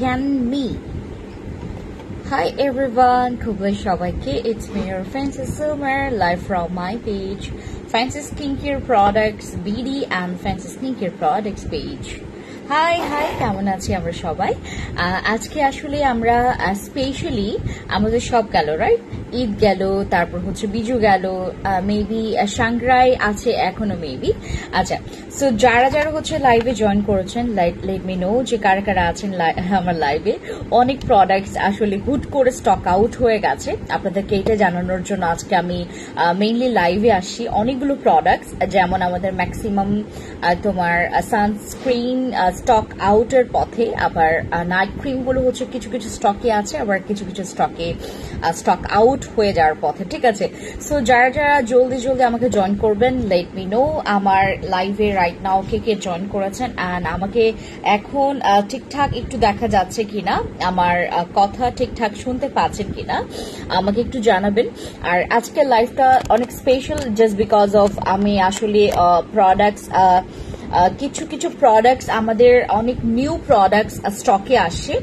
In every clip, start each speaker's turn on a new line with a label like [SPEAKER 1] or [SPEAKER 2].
[SPEAKER 1] can me. Hi everyone, Kubla Shabaike, it's me your Fancy Summer, live from my page, Fancy Skincare Products BD and Fancy Skincare Products page. Hi কেমন আছি আমরা সবাই আজকে আসলে আমরা specially আমাদের সব গেল রাইট ঈদ গেল তারপর হচ্ছে বিজু গেল মেবি সাংগ্রাই আছে এখনো মেবি আচ্ছা সো যারা হচ্ছে লাইভে জয়েন করেছেন লেট মি নো যে কারা কারা আছেন আমার লাইভে অনেক প্রোডাক্টস আসলে হুট করে স্টক আউট হয়ে গেছে আপনাদেরকে এটা জানানোর জন্য আজকে আমি মেইনলি লাইভে আসছি অনেকগুলো প্রোডাক্টস যেমন আমাদের ম্যাক্সিমাম তোমার সানস্ক্রিন স্টক আউটের পথে আবার নাইট ক্রিম গুলো হচ্ছে কিছু কিছু স্টকে আছে আবার কিছু কিছু স্টকে স্টক আউট হয়ে যাওয়ার পথে ঠিক আছে সো যারা জলদি আমাকে জয়েন করবেন লেট মি নো আমার লাইভে রাইট নাও কে জয়েন করেছেন এন্ড আমাকে এখন ঠিকঠাক একটু দেখা যাচ্ছে কিনা আমার কথা ঠিকঠাক শুনতে পাচ্ছেন কিনা আমাকে একটু জানাবেন আর আজকের লাইভটা অনেক স্পেশাল জাস্ট বিকজ অফ আমি আসলে প্রোডাক্টস কিছু প্রোডাক্টস আমাদের অনেক নিউ প্রোডাক্টস স্টকে আসে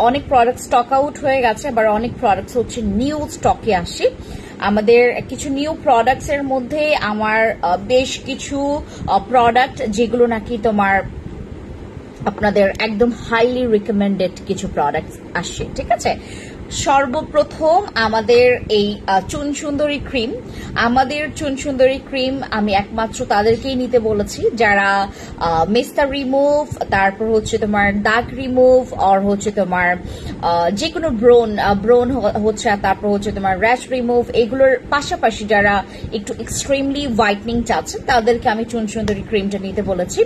[SPEAKER 1] অনেক প্রোডাক্ট স্টক আউট হয়ে গেছে আবার অনেক প্রোডাক্টস হচ্ছে নিউ স্টকে আসে আমাদের কিছু নিউ প্রোডাক্টস এর মধ্যে আমার বেশ কিছু প্রোডাক্ট যেগুলো নাকি তোমার আপনাদের একদম হাইলি রিকমেন্ডেড কিছু প্রোডাক্টস আসছে ঠিক আছে সর্বপ্রথম আমাদের এই চুন সুন্দরী ক্রিম আমি একমাত্র তাদেরকেই নিতে বলেছি যারা মেস্তা রিমুভ তারপর হচ্ছে তোমার দাগ রিমুভ আর হচ্ছে তোমার যে কোনো ব্রোন হচ্ছে তারপর হচ্ছে তোমার র্যাশ রিমুভ এগুলোর পাশাপাশি যারা একটু এক্সট্রিমলি হোয়াইটনিং চাচ্ছেন তাদেরকে আমি চুন সুন্দরী ক্রিমটা নিতে বলেছি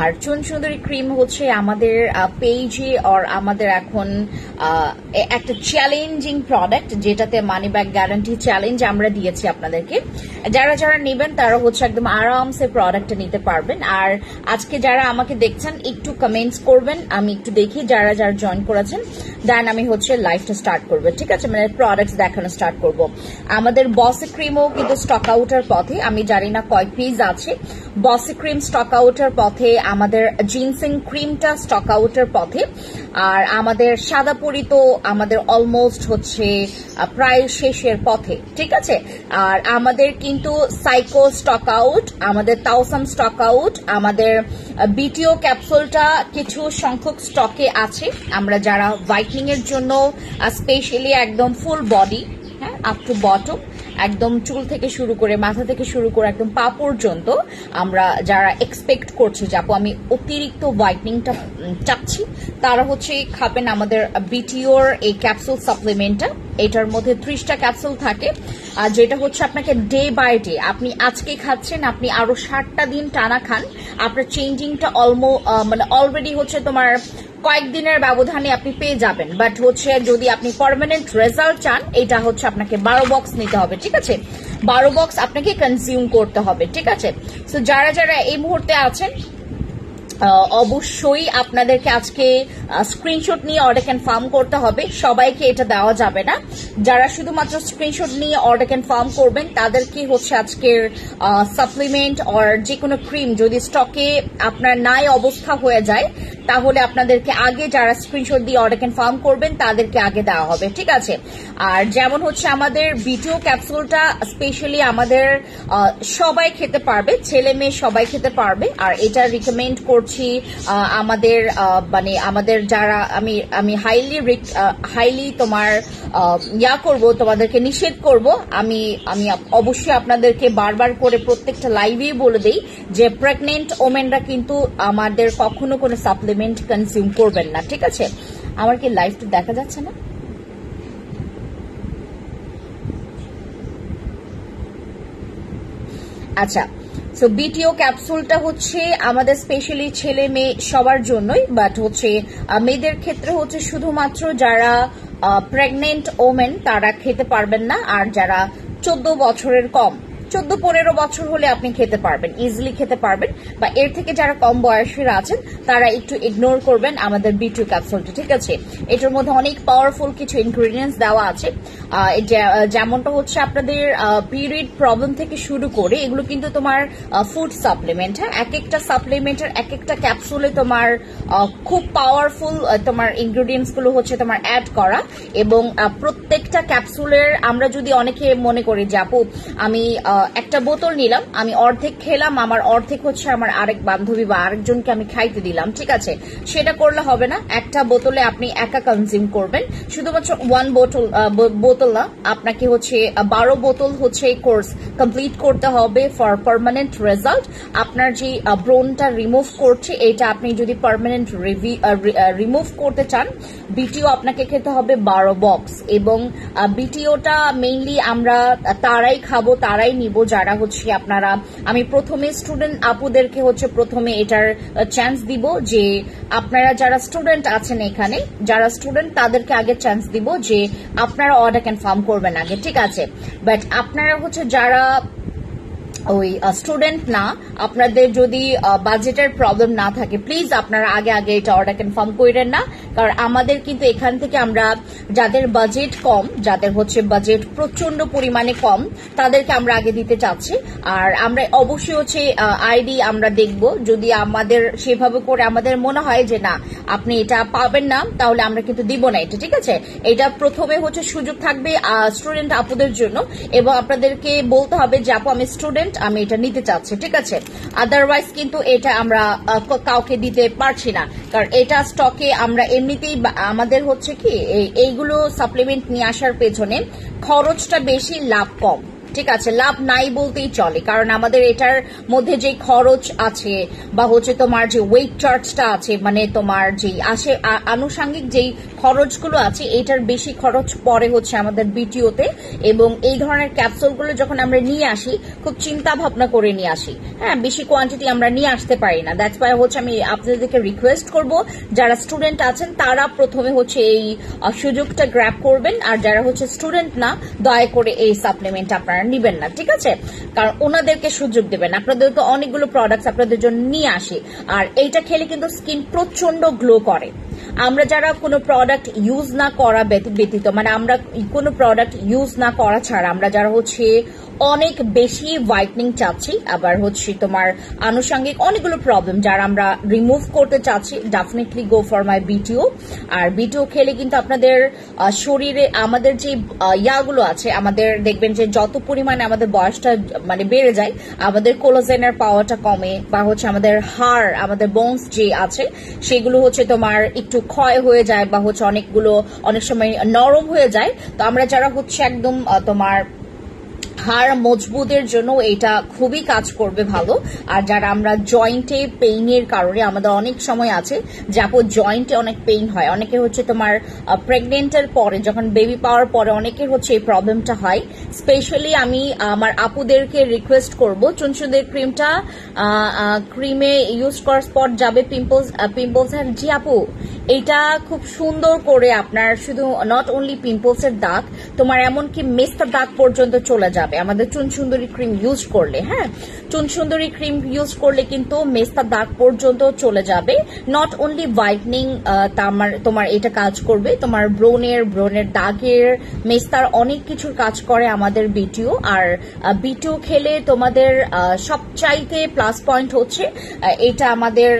[SPEAKER 1] আর চুন সুন্দরী ক্রিম হচ্ছে আমাদের পেজে আর আমাদের এখন একটা চ্যালেঞ্জিং প্রোডাক্ট যেটাতে মানি ব্যাক গ্যারান্টি চ্যালেঞ্জ আমরা দিয়েছি আপনাদেরকে যারা নেবেন তারা হচ্ছে একদম আরামসে প্রোডাক্টটা নিতে পারবেন আর আজকে যারা আমাকে দেখছেন একটু কমেন্টস করবেন আমি একটু দেখি যারা জয়েন করেছেন দেন আমি হচ্ছে লাইভটা স্টার্ট করবো ঠিক আছে মানে প্রোডাক্টস দেখানো স্টার্ট করব আমাদের বসে ক্রিমও কিন্তু স্টক আউটের পথে আমি জানি না কয় পিস আছে বসে ক্রিম স্টক আউটের পথে আমাদের জিনসিং ক্রিমটা স্টক আউটের পথে আর আমাদের সাদা পরি তো আমাদের অলমোস্ট হচ্ছে প্রায় শেষের পথে ঠিক আছে আর আমাদের কিন্তু সাইকো স্টক আউট আমাদের তাওসাম স্টক আউট আমাদের বিটিও ক্যাপসুলটা কিছু সংখ্যক স্টকে আছে আমরা যারা হোয়াইটনিং এর জন্য স্পেশালি একদম ফুল বডি হ্যাঁ আপ টু বটম একদম চুল থেকে শুরু করে মাথা থেকে শুরু করে একদম পা পর্যন্ত আমরা যারা এক্সপেক্ট করছি যে আপু আমি অতিরিক্ত হোয়াইটনিংটা চাচ্ছি তারা হচ্ছে খাবেন আমাদের বিটিওর এই ক্যাপসুল সাপ্লিমেন্টটা এটার মধ্যে 30টা ক্যাপসুল থাকে আর যেটা হচ্ছে আপনাকে ডে বাই ডে আপনি আজকে খাচ্ছেন আপনি আরো 60টা দিন টানা খান আপনার চেঞ্জিংটা মানে অলরেডি হচ্ছে তোমার কয়েকদিনের ব্যবধানে আপনি পেয়ে যাবেন বাট হচ্ছে যদি আপনি পার্মানেন্ট রেজাল্ট চান এটা হচ্ছে আপনাকে 12 বক্স নিতে হবে ঠিক আছে 12 বক্স আপনাকে কনজিউম করতে হবে ঠিক আছে সো যারা এই মুহূর্তে আছেন অবশ্যই আপনাদেরকে আজকে স্ক্রিনশট নিয়ে অর্ডার কনফার্ম করতে হবে সবাইকে এটা দেওয়া যাবে না যারা শুধুমাত্র স্ক্রিনশট নিয়ে অর্ডার কনফার্ম করবেন তাদেরকে হচ্ছে আজকের সাপ্লিমেন্ট আর যে কোনো ক্রিম যদি স্টকে আপনার নাই অবস্থা হয়ে যায় তাহলে আপনাদেরকে আগে যারা স্ক্রিনশট দিয়ে অর্ডার কনফার্ম করবেন তাদেরকে আগে দেওয়া হবে ঠিক আছে আর যেমন হচ্ছে আমাদের বিটিও ক্যাপসুলটা স্পেশালি আমাদের সবাই খেতে পারবে ছেলে মেয়ে সবাই খেতে পারবে আর এটা রিকমেন্ড করছি আমাদের মানে আমাদের যারা আমি হাইলি তোমার করব তোমাদেরকে নিষেধ করব আমি অবশ্যই আপনাদেরকে বারবার করে প্রত্যেকটা লাইভেই বলে দেই যে প্রেগনেন্ট ওমেনরা কিন্তু আমাদের কখনো কোনো সাপ্লিমেন্ট কনজিউম করবেন না ঠিক আছে আমার কি লাইভটা দেখা যাচ্ছে না আচ্ছা সো বিটিও ক্যাপসুলটা হচ্ছে আমাদের স্পেশালি ছেলে মেয়ে সবার জন্যই বাট হচ্ছে মেয়েদের ক্ষেত্রে হচ্ছে শুধুমাত্র যারা প্রেগনেন্ট ওমেন তারা খেতে পারবেন না আর যারা 14 বছরের কম 14-15 বছর হলে আপনি খেতে পারবেন, ইজিলি খেতে পারবেন, বা এর থেকে যারা কম বয়সীরা আছেন তারা একটু ইগনোর করবেন আমাদের B2 ক্যাপসুলটি, ঠিক আছে? এটার মধ্যে অনেক পাওয়ারফুল কিছু ইনগ্রেডিয়েন্টস দেওয়া আছে, যেমনটা হচ্ছে আপনাদের পিরিয়ড প্রবলেম থেকে শুরু করে এগুলো কিন্তু তোমার ফুড সাপ্লিমেন্ট। হ্যাঁ, এক একটা সাপ্লিমেন্টের এক একটা ক্যাপসুলে তোমার খুব পাওয়ারফুল তোমার ইনগ্রেডিয়েন্টস গুলো হচ্ছে তোমার অ্যাড করা, এবং প্রত্যেকটা ক্যাপসুলের আমরা যদি অনেকে মনে করি যে আপু আমি একটা বোতল নিলাম, আমি অর্ধেক খেলাম, আমার অর্ধেক হচ্ছে আমার আরেক বান্ধবী বা আরেকজনকে আমি খাইতে দিলাম, ঠিক আছে? সেটা করলে হবে না। একটা বোতলে আপনি একা কনজিউম করবেন, শুধুমাত্র ওয়ান বোতল না, আপনাকে হচ্ছে 12 বোতল হচ্ছে কোর্স কমপ্লিট করতে হবে ফর পার্মানেন্ট রেজাল্ট। আপনার যে ব্রোনটা রিমুভ করছে, এটা আপনি যদি পার্মানেন্ট রিমুভ করতে চান, বিটিও আপনাকে খেতে হবে 12 বক্স। এবং বিটিওটা মেইনলি আমরা তারাই খাবো, তারাই নিব যারা হচ্ছে আপনারা, আমি প্রথমে স্টুডেন্ট আপুদেরকে হচ্ছে প্রথমে এটার চান্স দিব, যে আপনারা যারা স্টুডেন্ট আছেন এখানে, যারা স্টুডেন্ট তাদেরকে আগে চান্স দিব যে আপনারা অর্ডার কনফার্ম করবেন আগে, ঠিক আছে? বাট আপনারা হচ্ছে যারা ওই স্টুডেন্ট না, আপনাদের যদি বাজেটের প্রবলেম না থাকে, প্লিজ আপনারা আগে আগে এটা অর্ডার কনফার্ম করেন না, কারণ আমাদের কিন্তু এখান থেকে আমরা যাদের বাজেট কম, যাদের হচ্ছে বাজেট প্রচন্ড পরিমাণে কম, তাদেরকে আমরা আগে দিতে চাচ্ছি। আর আমরা অবশ্যই হচ্ছে আইডি আমরা দেখব, যদি আমাদের সেভাবে করে আমাদের মনে হয় যে না আপনি এটা পাবেন না, তাহলে আমরা কিন্তু দিব না এটা, ঠিক আছে? এটা প্রথমে হচ্ছে সুযোগ থাকবে স্টুডেন্ট আপুদের জন্য, এবং আপনাদেরকে বলতে হবে যে আপু আমি স্টুডেন্ট, আমি এটা নিতে চাচ্ছি, ঠিক আছে? আদারওয়াইজ কিন্তু এটা আমরা কাউকে দিতে পারছি না, কারণ এটা স্টকে আমরা এমনিতেই, আমাদের হচ্ছে কি এইগুলো সাপ্লিমেন্ট নিয়ে আসার পেছনে খরচটা বেশি, লাভ কম, ঠিক আছে? লাভ নাই বলতেই চলে, কারণ আমাদের এটার মধ্যে যে খরচ আছে বা হচ্ছে তোমার যে ওয়েট চার্জটা আছে, মানে তোমার যে আনুষঙ্গিক যেই খরচগুলো আছে, এটার বেশি খরচ পড়ে হচ্ছে আমাদের বিটিওতে। এবং এই ধরনের ক্যাপসুলগুলো যখন আমরা নিয়ে আসি, খুব চিন্তা ভাবনা করে নিয়ে আসি, হ্যাঁ, বেশি কোয়ান্টিটি আমরা নিয়ে আসতে পারি না। দ্যাটস ওয়াই হচ্ছে আমি আপনাদেরকে রিকোয়েস্ট করব, যারা স্টুডেন্ট আছেন তারা প্রথমে হচ্ছে এই সুযোগটা গ্র্যাব করবেন, আর যারা হচ্ছে স্টুডেন্ট না, দয়া করে এই সাপ্লিমেন্ট আপনারা নিবেন না, ঠিক আছে? কারণ ওনাদেরকে সুযোগ দেবেন, আপনাদের তো অনেকগুলো প্রোডাক্টস আপনাদের জন্য নিয়ে আসি, আর এইটা খেলে কিন্তু স্কিন প্রচন্ড গ্লো করে। আমরা যারা কোনো প্রোডাক্ট ইউজ না করা ব্যতীত, মানে আমরা কোনো প্রোডাক্ট ইউজ না করা ছাড়া আমরা যারা হচ্ছে অনেক বেশি হোয়াইটনিং চাচ্ছি, আবার হচ্ছে তোমার আনুষঙ্গিক অনেকগুলো প্রবলেম যারা আমরা রিমুভ করতে চাচ্ছি, ডেফিনেটলি গো ফর মাই বিটিও। আর বিটিও খেলে কিন্তু আপনাদের শরীরে আমাদের যে ইয়াগুলো আছে, আমাদের দেখবেন যে যত পরিমাণে আমাদের বয়সটা মানে বেড়ে যায়, আমাদের কোলাজেনের পাওয়ারটা কমে, বা হচ্ছে আমাদের হাড়, আমাদের বোনস যে আছে সেগুলো হচ্ছে তোমার একটু ক্ষয় হয়ে যায়, বা হচ্ছে অনেক সময় নরম হয়ে যায়। তো আমরা যারা হচ্ছে একদম তোমার হাড় মজবুতের জন্য এটা খুবই কাজ করবে ভালো। আর যারা আমরা জয়েন্টে পেইনের কারণে, আমাদের অনেক সময় আছে যাবো জয়েন্টে অনেক পেইন হয়, অনেকে হচ্ছে তোমার প্রেগনেন্টের পরে, যখন বেবি পাওয়ার পরে অনেকের হচ্ছে এই প্রবলেমটা হয়। স্পেশালি আমি আমার আপুদেরকে রিকোয়েস্ট করবো, চুনচুনদের ক্রিমটা, ক্রিমে ইউজ করার স্পট যাবে পিম্পলস এর, জি আপু এটা খুব সুন্দর করে আপনার শুধু নট অনলি পিম্পলস এর দাগ, তোমার এমনকি মেস্তা দাগ পর্যন্ত চলে যাবে আমাদের চুনসুন্দরী ক্রিম ইউজ করলে। হ্যাঁ, চুনসুন্দরী ক্রিম ইউজ করলে কিন্তু মেস্তা দাগ পর্যন্ত চলে যাবে। নট অনলি হোয়াইটনিং, তোমার এটা কাজ করবে তোমার ব্রোনের দাগের, মেস্তার অনেক কিছুর কাজ করে আমাদের বিটিও। আর বিটিও খেলে তোমাদের সবচাইতে প্লাস পয়েন্ট হচ্ছে এটা আমাদের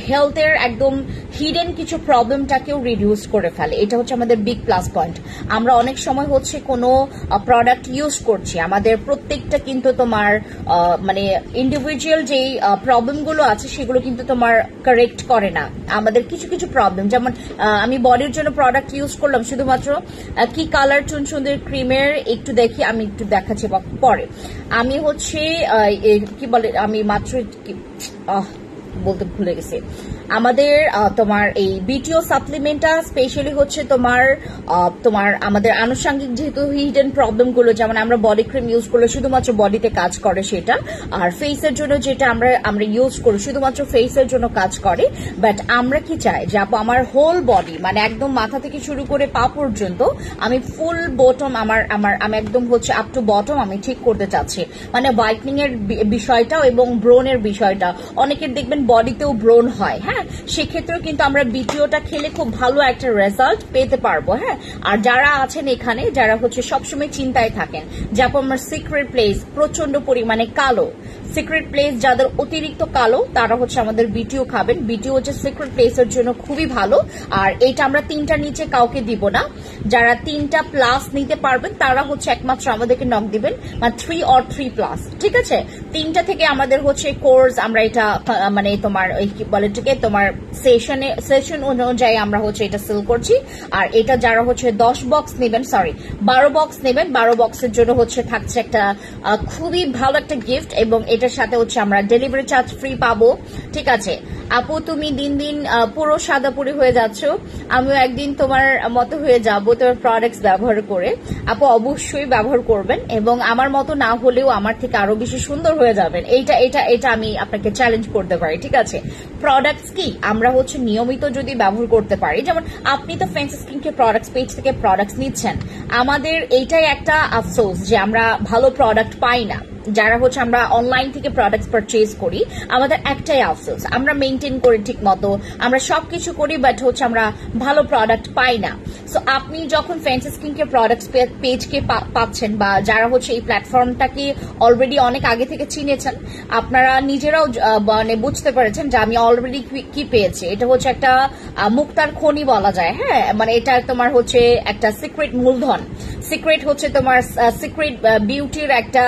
[SPEAKER 1] হেলথের একদম হিডেন কিছু প্রবলেমটাকেও রিডিউস করে ফেলে। এটা হচ্ছে আমাদের বিগ প্লাস পয়েন্ট। আমরা অনেক সময় হচ্ছে কোনো প্রোডাক্ট ইউজ করছি, আমাদের প্রত্যেকটা কিন্তু তোমার মানে ইন্ডিভিজুয়াল যেই প্রবলেমগুলো আছে সেগুলো কিন্তু তোমার কারেক্ট করে না। আমাদের কিছু কিছু প্রবলেম, যেমন আমি বডির জন্য প্রোডাক্ট ইউজ করলাম শুধুমাত্র কি কালার চুনসুন্দর ক্রিমের একটু দেখি, আমি একটু দেখাচ্ছি পরে। আমি হচ্ছে কি বলে, আমি মাত্র বলতে ভুলে গেছি, আমাদের তোমার এই বিটিও সাপ্লিমেন্টটা স্পেশালি হচ্ছে তোমার আমাদের আনুষঙ্গিক যেহেতু হিডেন প্রবলেম গুলো, যেমন আমরা বডি ক্রিম ইউজ করলে শুধুমাত্র বডিতে কাজ করে সেটা, আর ফেসের জন্য যেটা আমরা ইউজ করি শুধুমাত্র ফেসের জন্য কাজ করে। বাট আমরা কি চাই যে আপু আমার হোল বডি মানে একদম মাথা থেকে শুরু করে পা পর্যন্ত আমি ফুল বটম আমি একদম হচ্ছে আপ টু বটম আমি ঠিক করতে চাচ্ছি, মানে হোয়াইটনিং এর বিষয়টা এবং ব্রোনের বিষয়টা। অনেকের দেখবেন বডিতেও ব্রোন হয়, হ্যাঁ, সেক্ষেত্রেও কিন্তু আমরা বিটিওটা খেলে খুব ভালো একটা রেজাল্ট পেতে পারবো। হ্যাঁ, আর যারা আছেন এখানে যারা হচ্ছে সবসময় চিন্তায় থাকেন যে আপু আমার সিক্রেট প্লেস প্রচন্ড পরিমাণে কালো, সিক্রেট প্লেস যাদের অতিরিক্ত কালো তারা হচ্ছে আমাদের বিটিও খাবেন। বিটিও হচ্ছে সিক্রেট প্লেসের জন্য খুবই ভালো। আর এটা আমরা 3টার নিচে কাউকে দিব না, যারা 3টা প্লাস নিতে পারবেন তারা হচ্ছে একমাত্র আমাদেরকে নক দিবেন, মানে 3 or 3 প্লাস, ঠিক আছে। 3টা থেকে আমাদের হচ্ছে কোর্স আমরা এটা মানে তোমার কি বলে এটাকে তোমার সেশন অনুযায়ী আমরা হচ্ছে এটা সেল করছি। আর এটা যারা হচ্ছে 10 বক্স নেবেন, সরি 12 বক্স নেবেন, 12 বক্সের জন্য হচ্ছে থাকছে একটা খুবই ভালো একটা গিফট, এবং এটার সাথে হচ্ছে আমরা ডেলিভারি চার্জ ফ্রি পাবো, ঠিক আছে। আপু তুমি দিন দিন পুরো সাদাপুরি হয়ে যাচ্ছ, আমিও একদিন তোমার মতো হয়ে যাব তোমার প্রোডাক্টস ব্যবহার করে। আপু অবশ্যই ব্যবহার করবেন, এবং আমার মতো না হলেও আমার থেকে আরো বেশি সুন্দর হয়ে যাবেন, এইটা এটা এটা আমি আপনাকে চ্যালেঞ্জ করতে পারি, ঠিক আছে। প্রোডাক্টস কি আমরা হচ্ছে নিয়মিত যদি ব্যবহার করতে পারি, যেমন আপনি তো fancy skin care products page থেকে প্রোডাক্টস নিচ্ছেন, আমাদের এইটাই একটা আফসোস যে আমরা ভালো প্রোডাক্ট পাই না। যারা হচ্ছে আমরা অনলাইন থেকে প্রোডাক্টস পারচেজ করি আমাদের একটাই আফসোস, আমরা মেনটেন করি ঠিক মতো, আমরা সবকিছু করি, বাট হচ্ছে আমরা ভালো প্রোডাক্ট পাই না। সো আপনি যখন ফ্যান্সি স্কিন কেয়ার প্রোডাক্টস পেজকে পাচ্ছেন, বা যারা হচ্ছে এই প্ল্যাটফর্মটাকে অলরেডি অনেক আগে থেকে চিনেছেন, আপনারা নিজেরাও মানে বুঝতে পেরেছেন যে আমি অলরেডি কি পেয়েছি। এটা হচ্ছে একটা মুক্তার খনি বলা যায়, হ্যাঁ, মানে এটা তোমার হচ্ছে একটা সিক্রেট মূলধন, সিক্রেট হচ্ছে তোমার সিক্রেট বিউটির একটা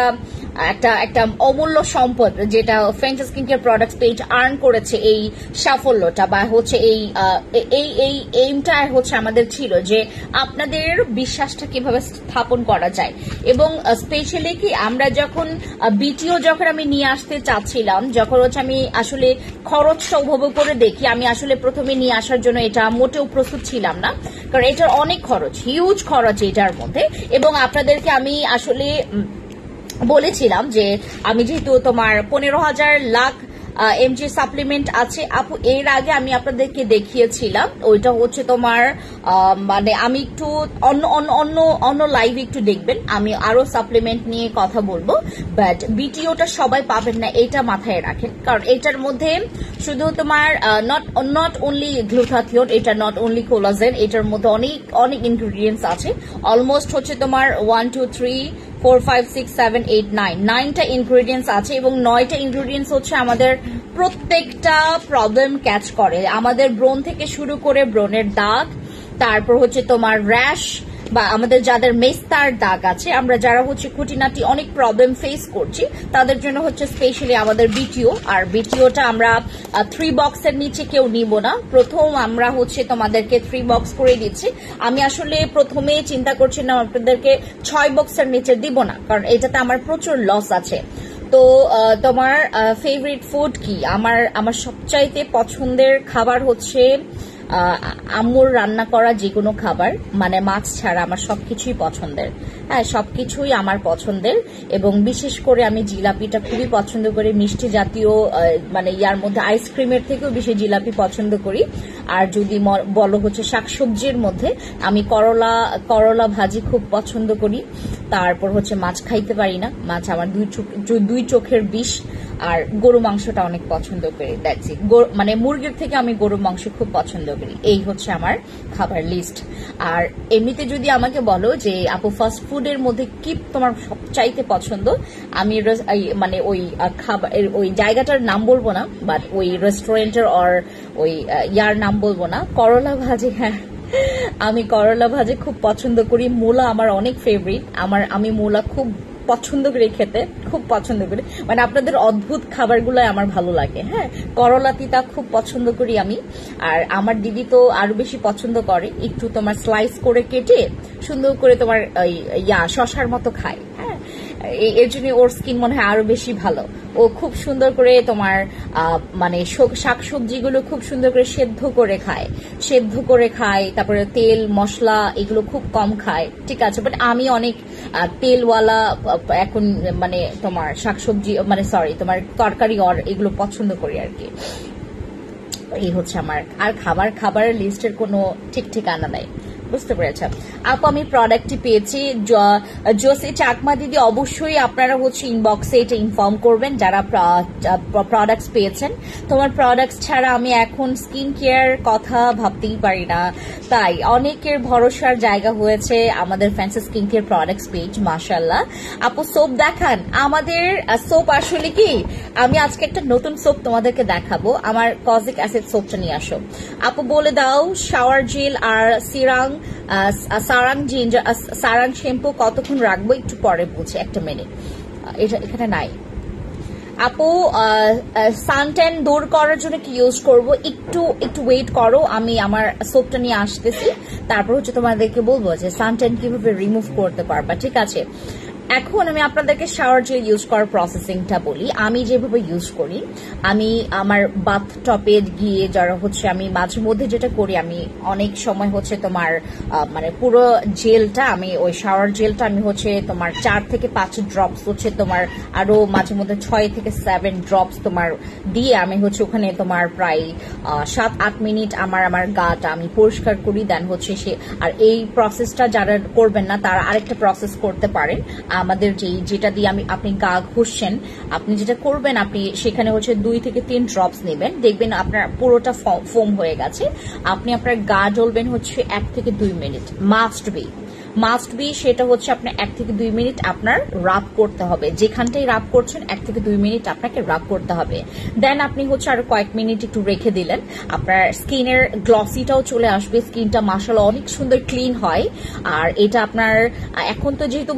[SPEAKER 1] অমূল্য সম্পদ, যেটা fancy skin care products page earn করেছে এই সাফল্যটা, বা হচ্ছে এই এইমটা হচ্ছে আমাদের ছিল যে আপনাদের বিশ্বাসটা কিভাবে স্থাপন করা যায়। এবং স্পেশালি কি আমরা যখন বিটিও যখন আমি নিয়ে আসতে চাচ্ছিলাম, যখন হচ্ছে আমি আসলে খরচটা উপভোগ করে দেখি, আমি আসলে প্রথমে নিয়ে আসার জন্য এটা মোটেও প্রস্তুত ছিলাম না, কারণ এটার অনেক খরচ, হিউজ খরচ এটার মধ্যে। এবং আপনাদেরকে আমি আসলে বলেছিলাম যে আমি যেহেতু তোমার 15,000 লাখ এমজি সাপ্লিমেন্ট আছে আপু, এর আগে আমি আপনাদেরকে দেখিয়েছিলাম, ওইটা হচ্ছে তোমার মানে আমি একটু অন্য লাইভ একটু দেখবেন, আমি আরো সাপ্লিমেন্ট নিয়ে কথা বলবো, বাট বিটিওটা সবাই পাবেন না, এটা মাথায় রাখেন। কারণ এটার মধ্যে শুধু তোমার নট অনলি গ্লুটাথিওন, এটা নট অনলি কোলাজেন, এটার মধ্যে অনেক ইনগ্রিডিয়েন্টস আছে। অলমোস্ট হচ্ছে তোমার 1 2 3 4 5 6 7 8 9টা ইনগ্রিডিয়েন্টস আছে, এবং 9টা ইনগ্রিডিয়েন্টস হচ্ছে আমাদের প্রত্যেকটা প্রবলেম ক্যাচ করে, আমাদের ব্রণ থেকে শুরু করে ব্রণের দাগ, তারপর হচ্ছে তোমার র্যাশ, বা আমাদের যাদের মেস্তার দাগ আছে, আমরা যারা হচ্ছে খুঁটিনাটি অনেক প্রবলেম ফেস করছি তাদের জন্য হচ্ছে স্পেশালি আমাদের বিটিও। আর বিটিওটা আমরা 3 বক্সের নিচে কেউ নিব না, প্রথম আমরা হচ্ছে তোমাদেরকে 3 বক্স করে দিচ্ছি। আমি আসলে প্রথমে চিন্তা করছি না আপনাদেরকে 6 বক্সের নিচে দিব না, কারণ এটাতে আমার প্রচুর লস আছে। তো তোমার ফেভারিট ফুড কি? আমার সবচাইতে পছন্দের খাবার হচ্ছে আম্মুর রান্না করা যে কোনো খাবার, মানে মাছ ছাড়া আমার সবকিছুই পছন্দের, হ্যাঁ সবকিছুই আমার পছন্দের। এবং বিশেষ করে আমি জিলাপিটা খুবই পছন্দ করি, মিষ্টি জাতীয় মানে ইয়ার মধ্যে আইসক্রিমের থেকেও বেশি জিলাপি পছন্দ করি। আর যদি বলো হচ্ছে শাকসবজির মধ্যে আমি করলা ভাজি খুব পছন্দ করি। তারপর হচ্ছে মাছ খাইতে পারি না, মাছ আমার দুই চোখের বিষ। আর গরু মাংসটা অনেক পছন্দ করি, দ্যাটস ইট। মানে মুরগির থেকে আমি গরু মাংস খুব পছন্দ করি। এই হচ্ছে আমার খাবার লিস্ট। আর এমনিতে যদি আমাকে বলো যে আপু ফাস্ট ফুডের মধ্যে কি তোমার সবচাইতে পছন্দ, আমি মানে ওই খাবার ওই জায়গাটার নাম বলবো না, বাট ওই রেস্টুরেন্টের অর ওই ইয়ার নাম বলবো না, করলা ভাজি, হ্যাঁ আমি করলা ভাজি খুব পছন্দ করি। মূলা আমার অনেক ফেভারিট, আমি মূলা খুব পছন্দ করি খেতে, খুব পছন্দ করি, মানে আপনাদের অদ্ভুত খাবারগুলো আমার ভালো লাগে। হ্যাঁ, করলা তিতা খুব পছন্দ করি আমি। আর আমার দিদি তো আরো বেশি পছন্দ করে, একটু তোমার স্লাইস করে কেটে সুন্দর করে তোমার শশার মতো খায়। হ্যাঁ, এর জন্য ওর স্কিন মনে হয় আরো বেশি ভালো। ও খুব সুন্দর করে তোমার মানে শাকসবজিগুলো খুব সুন্দর করে সেদ্ধ করে খায়, তারপরে তেল মশলা এগুলো খুব কম খায়, ঠিক আছে। বাট আমি অনেক তেলওয়ালা এখন মানে তোমার শাকসবজি মানে সরি তোমার তরকারি এগুলো পছন্দ করি আর কি। এই হচ্ছে আমার আর খাবারের লিস্টের কোনো ঠিক ঠিকানা নাই, বুঝতে পেরেছ আপু। আমি প্রোডাক্টটি পেয়েছি জোসি চাকমা দিদি, অবশ্যই আপনারা হচ্ছে ইনবক্সে এটা ইনফর্ম করবেন যারা প্রোডাক্টস পেয়েছেন। তোমার প্রোডাক্টস ছাড়া আমি এখন স্কিন কেয়ার কথা ভাবতেই পারি না, তাই অনেকের ভরসার জায়গা হয়েছে আমাদের fancy skin care products page, মাশাআল্লাহ। আপু সোপ দেখান, আমাদের সোপ আসলে কি আমি আজকে একটা নতুন সোপ তোমাদেরকে দেখাবো, আমার কজিক অ্যাসিড সোপটা নিয়ে আসো। আপু বলে দাও শাওয়ার জেল আর সারাং শ্যাম্পু কতক্ষণ রাখবো, একটু পরে বুঝে, একটা মিনিট, এটা এখানে নাই। আপু সানট্যান দূর করার জন্য কি ইউজ করব, একটু ওয়েট করো, আমি আমার সোপটা নিয়ে আসতেছি, তারপর হচ্ছে তোমাদেরকে বলবো যে সানট্যান কিভাবে রিমুভ করতে পারবা, ঠিক আছে। এখন আমি আপনাদেরকে শাওয়ার জেল ইউজ করার প্রসেসিংটা বলি। আমি যেভাবে ইউজ করি, আমি আমার বাথ টপে গিয়ে যারা হচ্ছে আমি মাঝে মধ্যে যেটা করি, আমি অনেক সময় হচ্ছে তোমার মানে পুরো জেলটা আমি ওই শাওয়ার জেলটা আমি হচ্ছে তোমার 4 থেকে 5 ড্রপস হচ্ছে তোমার আরো মাঝে মধ্যে 6 থেকে 7 ড্রপস তোমার দিয়ে আমি হচ্ছে ওখানে তোমার প্রায় 7-8 মিনিট আমার গাটা আমি পরিষ্কার করি। দেন হচ্ছে সে আর এই প্রসেসটা যারা করবেন না তারা আরেকটা প্রসেস করতে পারেন। আমাদের যেটা দিয়ে আপনি গা ঘষছেন, আপনি যেটা করবেন আপনি সেখানে হচ্ছে 2 থেকে 3 ড্রপস নেবেন, দেখবেন আপনার পুরোটা ফোম হয়ে গেছে। আপনি আপনার গা জ্বলবেন হচ্ছে 1 থেকে 2 মিনিট, মাস্ট বি সেটা হচ্ছে আপনার 1 থেকে 2 মিনিট আপনার রাব করতে হবে, যেখানটাই রাব করছেন 1 থেকে 2 মিনিট আপনাকে রাব করতে হবে। দেন আপনি হচ্ছে আরো কয়েক মিনিট একটু রেখে দিলেন, আপনার স্কিনের গ্লসিটাও চলে আসবে, স্কিনটা মাশাআল্লাহ অনেক সুন্দর ক্লিন হয়। আর এটা আপনার এখন তো যেহেতু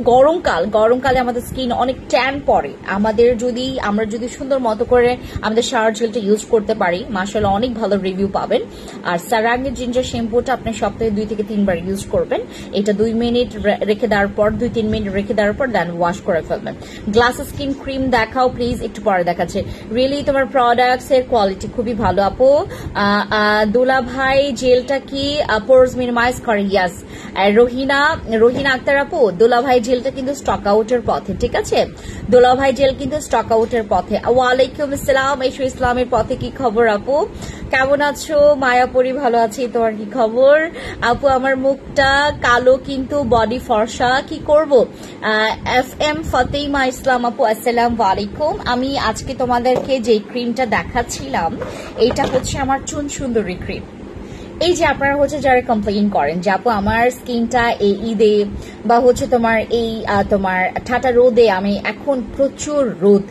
[SPEAKER 1] গরমকালে আমাদের স্কিন অনেক ট্যান পড়ে, আমরা যদি সুন্দর মতো করে আমাদের শাওয়ার জেলটা ইউজ করতে পারি, মাশাআল্লাহ অনেক ভালো রিভিউ পাবেন। আর সারাঙ্গের জিঞ্জার শ্যাম্পুটা আপনি সপ্তাহে 2 থেকে 3 বার ইউজ করবেন, এটা 2 মিনিট রেখে দেওয়ার পর 2-3 মিনিট রেখে দেওয়ার পর দেন ওয়াশ করে ফেলবেন। গ্লাস স্কিন ক্রিম দেখাও প্লিজ, একটু পরে দেখাচ্ছে। রিয়েলি তোমার প্রোডাক্টস এর কোয়ালিটি খুবই ভালো আপু। দোলা ভাই জেলটা কি পোরস মিনিমাইজ করে? ইয়াস। রহিনা আক্তার আপু, দোলা ভাই জেলটা কিন্তু স্টক আউটের পথে, ঠিক আছে, দোলা ভাই জেল কিন্তু স্টক আউটের পথে। ওয়ালাইকুম আসসালাম, এসো ইসলামের পথে, কি খবর আপু, কেমন আছো? মায়াপরি ভালো আছি, তোমার কি খবর আপু? আমার মুখটা কালো কিন্তু বডি ফর্সা, কি করব? FM ফতেমা ইসলাম আপু, আসসালামু আলাইকুম। আমি আজকে তোমাদেরকে যে ক্রিমটা দেখাচ্ছিলাম এটা হচ্ছে আমার চুন সুন্দরী ক্রিম। এই যে আপনারা হচ্ছে যারা কমপ্লেইন করেন যে আপু আমার স্কিনটা এই ঈদে বা হচ্ছে তোমার এই তোমার ঠাটা রোদে, আমি এখন প্রচুর রোদ,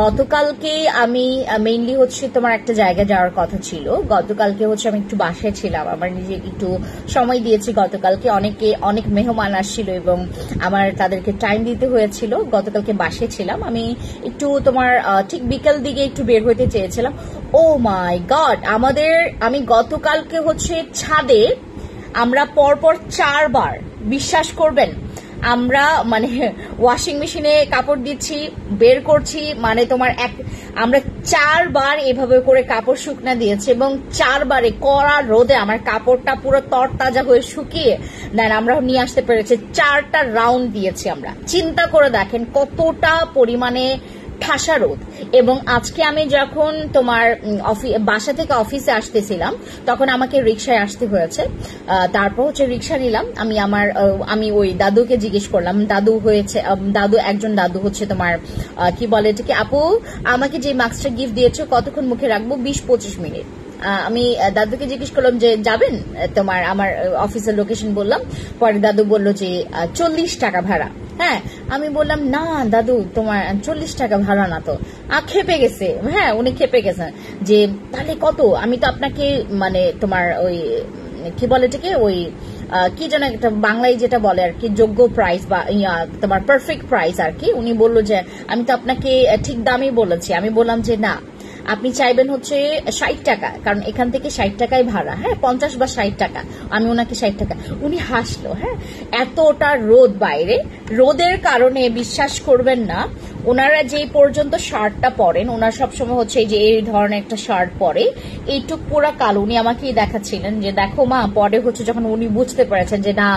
[SPEAKER 1] গতকালকে আমি মেইনলি হচ্ছে তোমার একটা জায়গা যাওয়ার কথা ছিল, গতকালকে হচ্ছে আমি একটু বাসায় ছিলাম, আমার নিজে একটু সময় দিয়েছি গতকালকে, অনেক মেহমান আসছিল এবং আমার তাদেরকে টাইম দিতে হয়েছিল, গতকালকে বাসায় ছিলাম আমি, একটু তোমার ঠিক বিকেল দিকে একটু বের হইতে চেয়েছিলাম। ও মাই গড, আমি গতকালকে হচ্ছে ছাদে আমরা পরপর 4 বার, বিশ্বাস করবেন, আমরা মানে ওয়াশিং মেশিনে কাপড় দিচ্ছি, বের করছি, মানে তোমার আমরা 4 বার এভাবে করে কাপড় শুকনা দিয়েছি এবং 4 বারে কড়া রোদে আমার কাপড়টা পুরো তরতাজা হয়ে শুকিয়ে দেন আমরা নিয়ে আসতে পেরেছি। 4টা রাউন্ড দিয়েছি আমরা, চিন্তা করে দেখেন কতটা পরিমাণে ঠাসা রোদ। এবং আজকে আমি যখন তোমার বাসা থেকে অফিসে আসতেছিলাম তখন আমাকে রিক্সায় আসতে হয়েছে, তারপর হচ্ছে রিক্সা নিলাম, আমি ওই দাদুকে জিজ্ঞেস করলাম, একজন দাদু হচ্ছে তোমার কি বলে এটাকে, আপু আমাকে যে মাস্কটা গিফট দিয়েছো কতক্ষণ মুখে রাখবো? 20-25 মিনিট। আমি দাদুকে জিজ্ঞেস করলাম যে যাবেন, তোমার আমার অফিসের লোকেশন বললাম, পরে দাদু বলল যে 40 টাকা ভাড়া। হ্যাঁ, আমি বললাম না দাদু তোমার 40 টাকা ভাড়া না তো, খেপে গেছে, হ্যাঁ উনি খেপে গেছেন যে তাহলে কত, আমি তো আপনাকে মানে তোমার ওই কি বলে এটাকে ওই কি যেন একটা বাংলায় যেটা বলে আর কি যোগ্য প্রাইস বা তোমার পারফেক্ট প্রাইস আর কি, উনি বললো যে আমি তো আপনাকে ঠিক দামই বলেছি। আমি বললাম যে না আপনি চাইবেন হচ্ছে 60 টাকা, কারণ এখান থেকে 60 টাকাই ভাড়া, হ্যাঁ 50 বা 60 টাকা, আমি ওনাকে 60 টাকা। উনি হাসলো, হ্যাঁ এতটা রোদ বাইরে, রোদের কারণে বিশ্বাস করবেন না ওনারা যে পর্যন্ত শার্টটা পরেন, ওনার সবসময় হচ্ছে যে এই ধরনের একটা শার্ট পরে, এইটুক পুরা কালো। উনি আমাকেই দেখাচ্ছিলেন যে দেখো মা, পরে হচ্ছে যখন উনি বুঝতে পেরেছেন যে না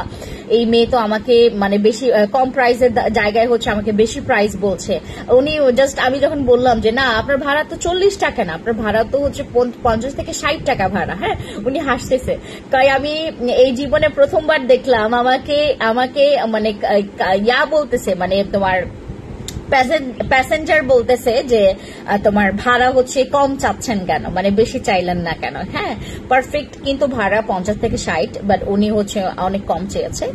[SPEAKER 1] এই মেয়ে তো আমাকে মানে বেশি কম প্রাইসের জায়গায় হচ্ছে আমাকে বেশি প্রাইস বলছে, উনি জাস্ট, আমি যখন বললাম যে না আপনার ভাড়া তো 40 টাকা না, আপনার ভাড়া তো হচ্ছে 50 থেকে 60 টাকা ভাড়া, হ্যাঁ উনি হাসতেছে। তাই আমি এই জীবনে প্রথমবার দেখলাম আমাকে মানে বলতেছে, মানে তোমার প্যাসেঞ্জার বলতেছে যে তোমার ভাড়া হচ্ছে কম চাচ্ছেন কেন, মানে বেশি চাইলেন না কেন। হ্যাঁ পারফেক্ট কিন্তু ভাড়া 50 থেকে 60, বাট উনি হচ্ছে অনেক কম চেয়েছে,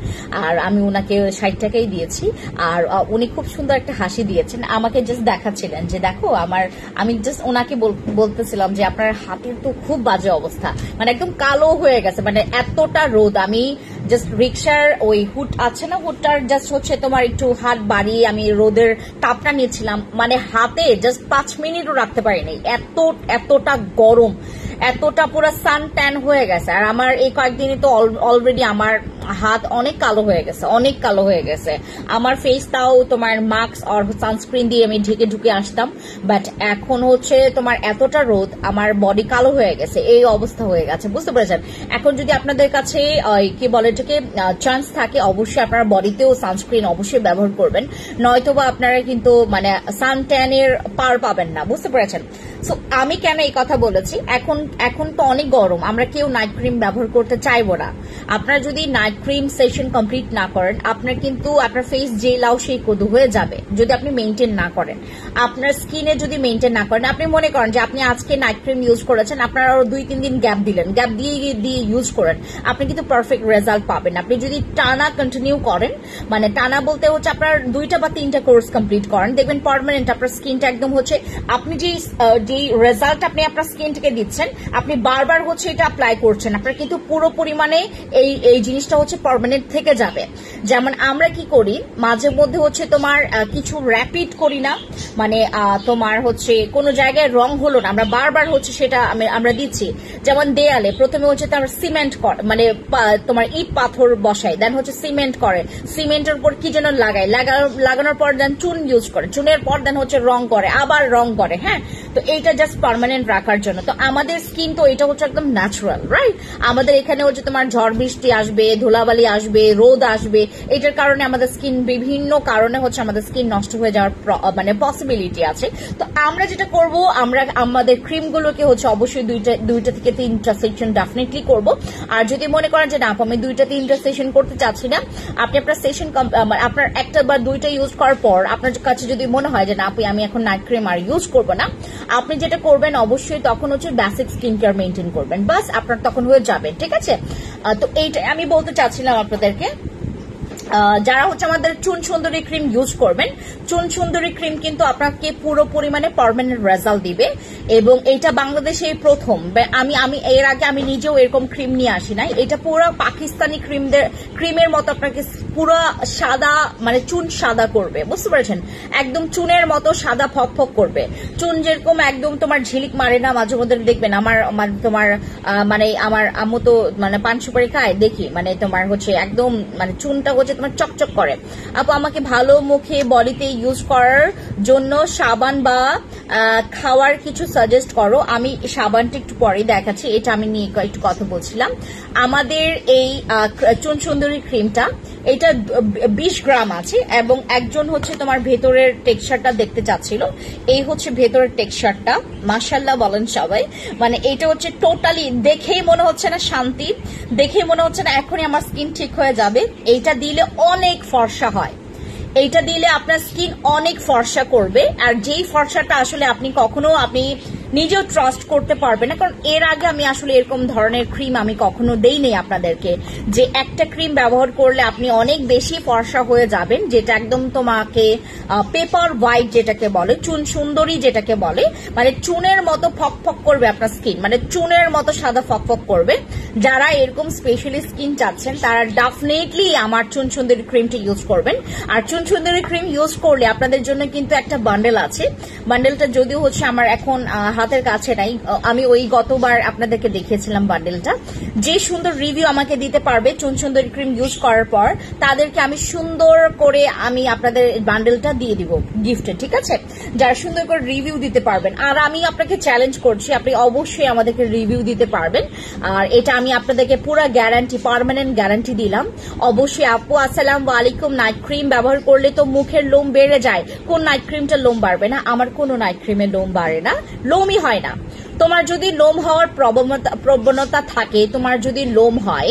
[SPEAKER 1] আর আমি উনাকে 60 টাকাই দিয়েছি। আর উনি খুব সুন্দর একটা হাসি দিয়েছেন, আমাকে জাস্ট দেখাচ্ছিলেন যে দেখো আমি জাস্ট ওনাকে বলতেছিলাম যে আপনার হাতের তো খুব বাজে অবস্থা, মানে একদম কালো হয়ে গেছে, মানে এতটা রোদ। আমি জাস্ট রিক্সার ওই হুড আছে না, হুডটার জাস্ট হচ্ছে তোমার একটু হাত বাড়িয়ে আমি রোদের তাপটা নিয়েছিলাম, মানে হাতে জাস্ট 5 মিনিটও রাখতে পারিনি, এতটা গরম, এতটা পুরো সান ট্যান হয়ে গেছে। আর আমার এই কয়েকদিনই তো অলরেডি আমার হাত অনেক কালো হয়ে গেছে, অনেক কালো হয়ে গেছে। আমার ফেসটাও তোমার মাস্ক আর সানস্ক্রিন দিয়ে আমি ঢুকে আসতাম, বাট এখন হচ্ছে তোমার এতটা রোদ, আমার বডি কালো হয়ে গেছে, এই অবস্থা হয়ে গেছে, বুঝতে পেরেছেন। এখন যদি আপনাদের কাছে কি বলে এটাকে চান্স থাকে, অবশ্যই আপনারা বডিতেও সানস্ক্রিন অবশ্যই ব্যবহার করবেন, নয়তোবা আপনারা কিন্তু মানে সান ট্যানের পার পাবেন না, বুঝতে পেরেছেন। সো আমি কেন এই কথা বলেছি, এখন তো অনেক গরম, আমরা কেউ নাইট ক্রিম ব্যবহার করতে চাইবো না। আপনারা যদি নাইট ক্রিম সেশন কমপ্লিট না করেন, আপনার কিন্তু আপনার ফেস যে লাউ সেই কদু হয়ে যাবে যদি আপনি মেনটেন না করেন। আপনার স্কিনে যদি মেনটেন না করেন, আপনি মনে করেন যে আপনি আজকে নাইট ক্রিম ইউজ করেছেন, আপনার আরো 2-3 দিন গ্যাপ দিলেন, গ্যাপ দিয়ে ইউজ করেন, আপনি কিন্তু পারফেক্ট রেজাল্ট পাবেন। আপনি যদি টানা কন্টিনিউ করেন, মানে টানা বলতে হচ্ছে আপনার 2টা বা 3টা কোর্স কমপ্লিট করেন, দেখবেন পার্মানেন্ট আপনার স্কিনটা একদম হচ্ছে, আপনি যে রেজাল্ট আপনি আপনার স্কিন থেকে দিচ্ছেন, আপনি বারবার হচ্ছে এটা অ্যাপ্লাই করছেন, আপনার কিন্তু পুরো পরিমাণে এই জিনিসটা হচ্ছে পার্মানেন্ট থেকে যাবে। যেমন আমরা কি করি মাঝে মধ্যে হচ্ছে তোমার কিছু র্যাপিড করি না, মানে তোমার হচ্ছে কোনো জায়গায় রং হলো না, আমরা বারবার হচ্ছে সেটা আমরা দিচ্ছি। যেমন দেয়ালে প্রথমে হচ্ছে তোমার সিমেন্ট মানে তোমার ইট পাথর বসায়, দেন হচ্ছে সিমেন্ট করে, সিমেন্টের উপর কি যেন লাগানোর পর দেন চুন ইউজ করে, চুনের পর দেন হচ্ছে রং করে, আবার রং করে। হ্যাঁ তো এইটা জাস্ট পার্মানেন্ট রাখার জন্য। তো আমাদের স্কিন তো এটা হচ্ছে একদম ন্যাচারাল, রাইট? আমাদের এখানে হচ্ছে তোমার ঝড় বৃষ্টি আসবে, ধুলাবালি আসবে, রোদ আসবে, এটার কারণে আমাদের স্কিন বিভিন্ন কারণে হচ্ছে আমাদের স্কিন নষ্ট হয়ে যাওয়ার মানে পসিবিলিটি আছে। তো আমরা যেটা করব, আমরা আমাদের ক্রিমগুলোকে হচ্ছে অবশ্যই দুইটা থেকে 3টা সেশন ডেফিনেটলি করব। আর যদি মনে করেন যে না আমি 2-3টা সেশন করতে চাচ্ছি না, আপনি আপনার সেশন আপনার 1টা বা 2টা ইউজ করার পর আপনার কাছে যদি মনে হয় যে না আমি এখন নাইট ক্রিম আর ইউজ করবো না, আপনি যেটা করবেন অবশ্যই তখন হচ্ছে বেসিক স্কিন কেয়ার মেনটেন করবেন, বাস আপনার তখন হয়ে যাবে, ঠিক আছে? তো এইটা আমি বলতে চাচ্ছিলাম আপনাদেরকে। যারা হচ্ছে আমাদের চুন সুন্দরী ক্রিম ইউজ করবেন, চুন সুন্দরী ক্রিম কিন্তু আপনাকে পুরো পরিমাণে পার্মানেন্ট রেজাল্ট দিবে, এবং এটা বাংলাদেশে প্রথম। আমি এর আগে আমি নিজেও এরকম ক্রিম নিয়ে আসি নাই, এটা পুরো পাকিস্তানি ক্রিমের মতো আপনাকে পুরো সাদা, মানে চুন সাদা করবে, বুঝতে পেরেছেন? একদম চুনের মতো সাদা ফকফক করবে। চুন যেরকম একদম তোমার ঝিলিক মারে না, মাঝে মধ্যে দেখবেন আমার তোমার মানে আমার আম্মু তো মানে পান সুপারি খায় দেখি, মানে তোমার হচ্ছে একদম মানে চুনটা হচ্ছে তোমার চকচক করে। আপু আমাকে ভালো মুখে বডিতে ইউজ করার জন্য সাবান বা খাওয়ার কিছু সাজেস্ট করো। আমি সাবানটা একটু পরে দেখাচ্ছি, এটা আমি নিয়ে একটু কথা বলছিলাম। আমাদের এই চুন সুন্দরী ক্রিমটা এটা 20 গ্রাম আছে, এবং একজন হচ্ছে তোমার ভেতরের টেক্সচারটা দেখতে চাচ্ছিল, এই হচ্ছে ভেতরের টেক্সচারটা, মাশাআল্লাহ বলেন সবাই। মানে এটা হচ্ছে টোটালি দেখেই মনে হচ্ছে না শান্তি, দেখেই মনে হচ্ছে না এখনই আমার স্কিন ঠিক হয়ে যাবে। এইটা দিলে অনেক ফর্সা হয়, এইটা দিলে আপনার স্কিন অনেক ফর্সা করবে, আর যেই ফর্সাটা আসলে আপনি কখনো আপনি নিজেও ট্রাস্ট করতে পারবে না। কারণ এর আগে আমি আসলে এরকম ধরনের ক্রিম আমি কখনো দেই নেই আপনাদেরকে, যে একটা ক্রিম ব্যবহার করলে আপনি অনেক বেশি ফর্সা হয়ে যাবেন, যেটা একদম তোমাকে পেপার হোয়াইট যেটাকে বলে, চুন সুন্দরী যেটাকে বলে, মানে চুনের মতো ফকফক করবে আপনার স্কিন, মানে চুনের মতো সাদা ফকফক করবে। যারা এরকম স্পেশালি স্কিন চাচ্ছেন তারা ডেফিনেটলি আমার চুন সুন্দরী ক্রিমটা ইউজ করবেন। আর চুন সুন্দরী ক্রিম ইউজ করলে আপনাদের জন্য কিন্তু একটা বান্ডেল আছে, বান্ডেলটা যদিও হচ্ছে আমার এখন হাতের কাছে নাই, আমি ওই গতবার আপনাদেরকে দেখিয়েছিলাম বান্ডেলটা। যে সুন্দর রিভিউ আমাকে দিতে পারবে চুন সুন্দরী ক্রিম ইউজ করার পর, তাদেরকে আমি সুন্দর করে আমি আপনাদের বান্ডেলটা দিয়ে দিব গিফটে, ঠিক আছে? যারা সুন্দর করে রিভিউ দিতে পারবেন, আর আমি আপনাকে চ্যালেঞ্জ করছি, আপনি অবশ্যই আমাদেরকে রিভিউ দিতে পারবেন। আর এটা আমি আপনাদেরকে পুরো গ্যারান্টি, পার্মানেন্ট গ্যারান্টি দিলাম। অবশ্যই আপু আসসালামু আলাইকুম, নাইট ক্রিম ব্যবহার করলে তো মুখের লোম বেড়ে যায়, কোন নাইট ক্রিমটা লোম বাড়বে না? আমার কোনো নাইট ক্রিমে লোম বাড়ে না, লোমই হয় না। তোমার যদি লোম হওয়ার প্রবণতা থাকে, তোমার যদি লোম হয়,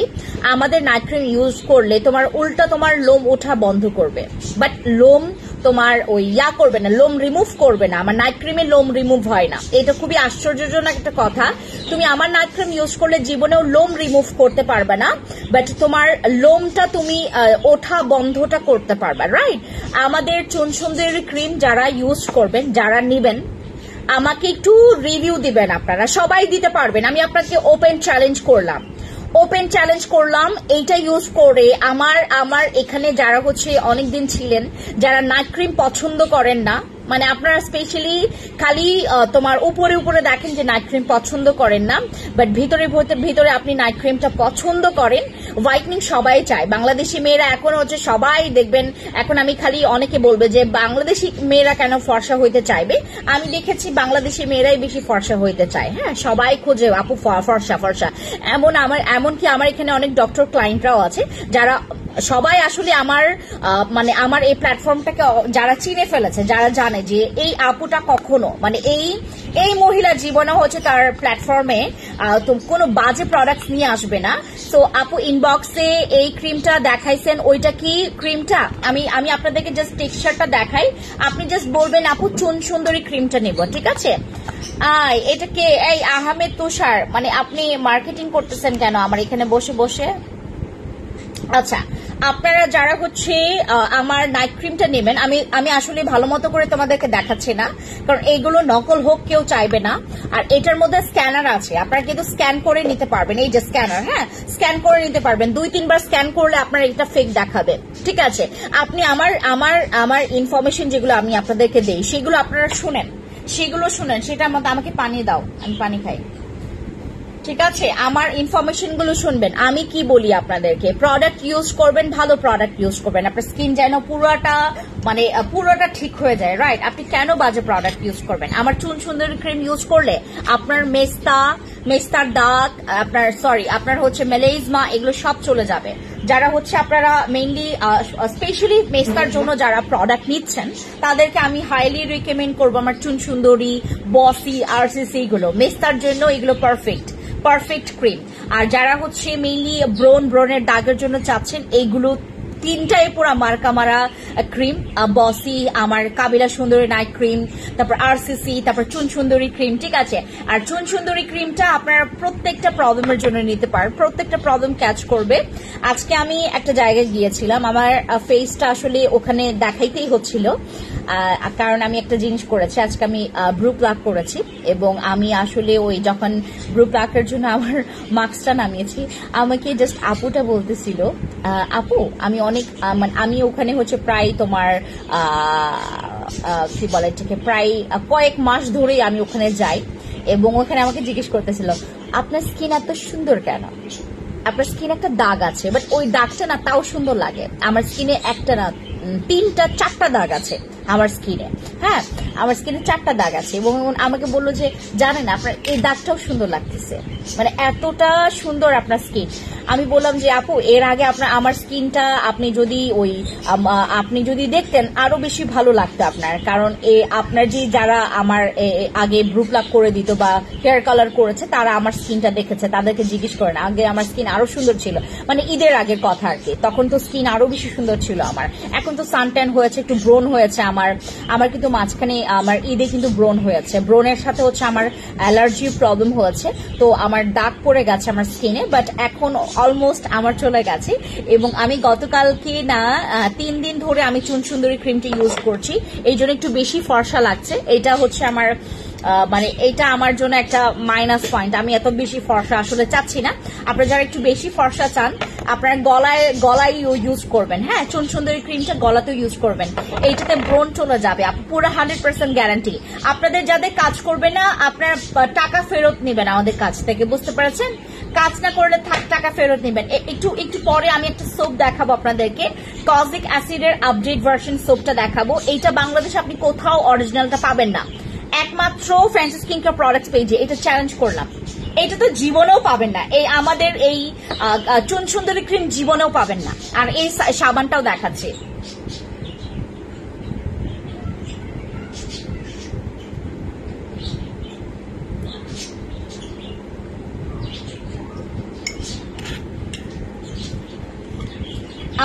[SPEAKER 1] আমাদের নাইট ক্রিম ইউজ করলে তোমার উল্টা তোমার লোম ওঠা বন্ধ করবে, বাট লোম তোমার ওই করবে না, লোম রিমুভ করবে না। আমার নাইট ক্রিমে লোম রিমুভ হয় না, এটা খুবই আশ্চর্যজনক একটা কথা। তুমি আমার নাইট ক্রিম ইউজ করলে জীবনেও লোম রিমুভ করতে পারবে না, বাট তোমার লোমটা তুমি ওঠা বন্ধটা করতে পারবে, রাইট? আমাদের চুন সুন্দরী ক্রিম যারা ইউজ করবেন, যারা নিবেন, আমাকে একটু রিভিউ দিবেন। আপনারা সবাই দিতে পারবেন, আমি আপনাকে ওপেন চ্যালেঞ্জ করলাম এইটা ইউজ করে। আমার এখানে যারা হচ্ছে অনেকদিন ছিলেন, যারা নাইট ক্রিম পছন্দ করেন না, মানে আপনারা স্পেশালি খালি তোমার উপরে দেখেন যে নাইট ক্রিম পছন্দ করেন না, বাট ভিতরে আপনি নাইট ক্রিমটা পছন্দ করেন। হোয়াইটনিং সবাই চায়, বাংলাদেশি মেয়েরা এখন হচ্ছে সবাই দেখবেন। এখন আমি খালি অনেকে বলবে যে বাংলাদেশি মেয়েরা কেন ফর্সা হইতে চাইবে, আমি দেখেছি বাংলাদেশি মেয়েরাই বেশি ফর্সা হইতে চায়। হ্যাঁ, সবাই খোঁজে আপু ফর্সা। এমনকি আমার এখানে অনেক ডক্টর ক্লায়েন্টরাও আছে যারা সবাই আসলে আমার এই প্ল্যাটফর্মটাকে যারা চিনে ফেলেছে, যারা জানে যে এই আপুটা কখনো মানে এই মহিলার জীবনে হচ্ছে তার প্ল্যাটফর্মে কোনো বাজে প্রোডাক্ট নিয়ে আসবে না। তো আপু ইনবক্সে এই ক্রিমটা দেখাইছেন, ওইটা কি ক্রিমটা? আমি আপনাদেরকে জাস্ট টেক্সচারটা দেখাই, আপনি জাস্ট বলবেন আপু চুন সুন্দরী ক্রিমটা নেব, ঠিক আছে? এটাকে এই আহমেদ তুষার, মানে আপনি মার্কেটিং করতেছেন কেন আমার এখানে বসে বসে? আচ্ছা, আপনারা যারা হচ্ছে আমার নাইট ক্রিমটা নেবেন, আমি আসলে ভালো মতো করে তোমাদেরকে দেখাচ্ছি না, কারণ এইগুলো নকল হোক কেউ চাইবে না। আর এটার মধ্যে স্ক্যানার আছে, আপনারা কিন্তু স্ক্যান করে নিতে পারবেন। এই যে স্ক্যানার, হ্যাঁ, স্ক্যান করে নিতে পারবেন। 2-3 বার স্ক্যান করলে আপনার এটা ফেক দেখাবে, ঠিক আছে? আপনি আমার ইনফরমেশন যেগুলো আমি আপনাদেরকে দেই সেগুলো আপনারা শুনেন, সেটা আমাকে পানি দাও, আমি পানি খাই, ঠিক আছে? আমার ইনফরমেশন গুলো শুনবেন, আমি কি বলি আপনাদেরকে। প্রোডাক্ট ইউজ করবেন, ভালো প্রোডাক্ট ইউজ করবেন, আপনার স্কিন যেন পুরোটা ঠিক হয়ে যায়, রাইট? আপনি কেন বাজে প্রোডাক্ট ইউজ করবেন? আমার চুন সুন্দরী ক্রিম ইউজ করলে আপনার মেস্তার দাগ, আপনার হচ্ছে মেলেইজমা, এগুলো সব চলে যাবে। যারা হচ্ছে আপনারা মেইনলি স্পেশালি মেস্তার জন্য যারা প্রোডাক্ট নিচ্ছেন, তাদেরকে আমি হাইলি রিকমেন্ড করবো আমার চুন সুন্দরী, বসি, আরসিসি গুলো মেস্তার জন্য, এগুলো পারফেক্ট ক্রিম। আর যারা হচ্ছে মেইনলি ব্রনের দাগের জন্য চাচ্ছেন, এইগুলো তিনটাই পুরা মার্কা মারা ক্রিম। বসি, আমার কাবিলা সুন্দরী নাইট ক্রিম, তারপর আরসিসি, তারপর চুন সুন্দরী ক্রিম, ঠিক আছে? আর চুন সুন্দরী ক্রিমটা আপনারা প্রত্যেকটা প্রবলেমের জন্য নিতে পারেন, প্রত্যেকটা প্রবলেম ক্যাচ করবে। আজকে আমি একটা জায়গায় গিয়েছিলাম, আমার ফেসটা আসলে ওখানে দেখাইতেই হচ্ছিল, কারণ আমি একটা জিনিস করেছি, আজকে আমি ব্রু প্লাক করেছি, এবং আমি আসলে ওই যখন ব্রু প্লাকের জন্য আমার মাস্কটা নামিয়েছি, আমাকে জাস্ট আপুটা বলতেছিল, আপু আমি ওখানে হচ্ছে প্রায় তোমার কি বলে এটাকে, প্রায় কয়েক মাস ধরেই আমি ওখানে যাই, এবং ওখানে আমাকে জিজ্ঞেস করতেছিল আপনার স্কিন এত সুন্দর কেন? আপনার স্কিন একটা দাগ আছে, বাট ওই দাগটা না তাও সুন্দর লাগে। আমার স্কিনে একটা না 3-4টা দাগ আছে আমার স্কিনে, হ্যাঁ, আমার স্কিনে 4টা দাগ আছে, এবং আমাকে বললো যে জানেন আপনার এই দাগটাও সুন্দর লাগতেছে, মানে এতটা সুন্দর আপনার স্কিন। আমি বললাম যে আপু এর আগে আমার স্কিনটা আপনি যদি দেখতেন আরো বেশি ভালো লাগতো আপনার, কারণ আপনার যে যারা আমার আগে ব্রু প্লাক করে দিত বা হেয়ার কালার করেছে, তারা আমার স্কিনটা দেখেছে, তাদেরকে জিজ্ঞেস করেন, আগে আমার স্কিন আরো সুন্দর ছিল, মানে ঈদের আগের কথা আর কি, তখন তো স্কিন আরো বেশি সুন্দর ছিল আমার। এখন তো সানট্যান হয়েছে, একটু ব্রোন হয়েছে আমার কিন্তু মাঝখানে আমার ঈদে কিন্তু ব্রোন হয়েছে, ব্রোনের সাথে হচ্ছে আমার অ্যালার্জি প্রবলেম হয়েছে, তো আমার দাগ পড়ে গেছে আমার স্কিনে, বাট এখন অলমোস্ট আমার চলে গেছে। এবং আমি গতকালকে না 3 দিন ধরে আমি চুন সুন্দরী ক্রিমটি ইউজ করছি, এই জন্য একটু বেশি ফর্সা লাগছে। এটা হচ্ছে আমার মানে এটা আমার জন্য একটা মাইনাস পয়েন্ট। আমি এত বেশি ফর্সা আসলে চাচ্ছি না। আপনারা যারা একটু বেশি ফর্সা চান আপনারা গলায় ইউজ করবেন। হ্যাঁ, চুন সুন্দরী ক্রিমটা গলাতেও ইউজ করবেন, এইটাতে ব্রণ চলে যাবে। পুরো 100% গ্যারান্টি। আপনাদের যাদের কাজ করবে না আপনারা টাকা ফেরত নেবেন আমাদের কাছ থেকে, বুঝতে পেরেছেন? কাজ না করলে টাকা ফেরত নেবেন। একটু পরে আমি একটা সোপ দেখাবো আপনাদেরকে, কজিক অ্যাসিডের আপডেট ভার্সন সোপটা দেখাবো। এইটা বাংলাদেশে আপনি কোথাও অরিজিনালটা পাবেন না, একমাত্র ফ্যান্সি স্কিন কেয়ার প্রোডাক্টস পেজে। এটা চ্যালেঞ্জ করলাম, এটা তো জীবনেও পাবেন না, এই আমাদের এই চুন সুন্দরী ক্রিম জীবনেও পাবেন না। আর এই সাবানটাও দেখাচ্ছে।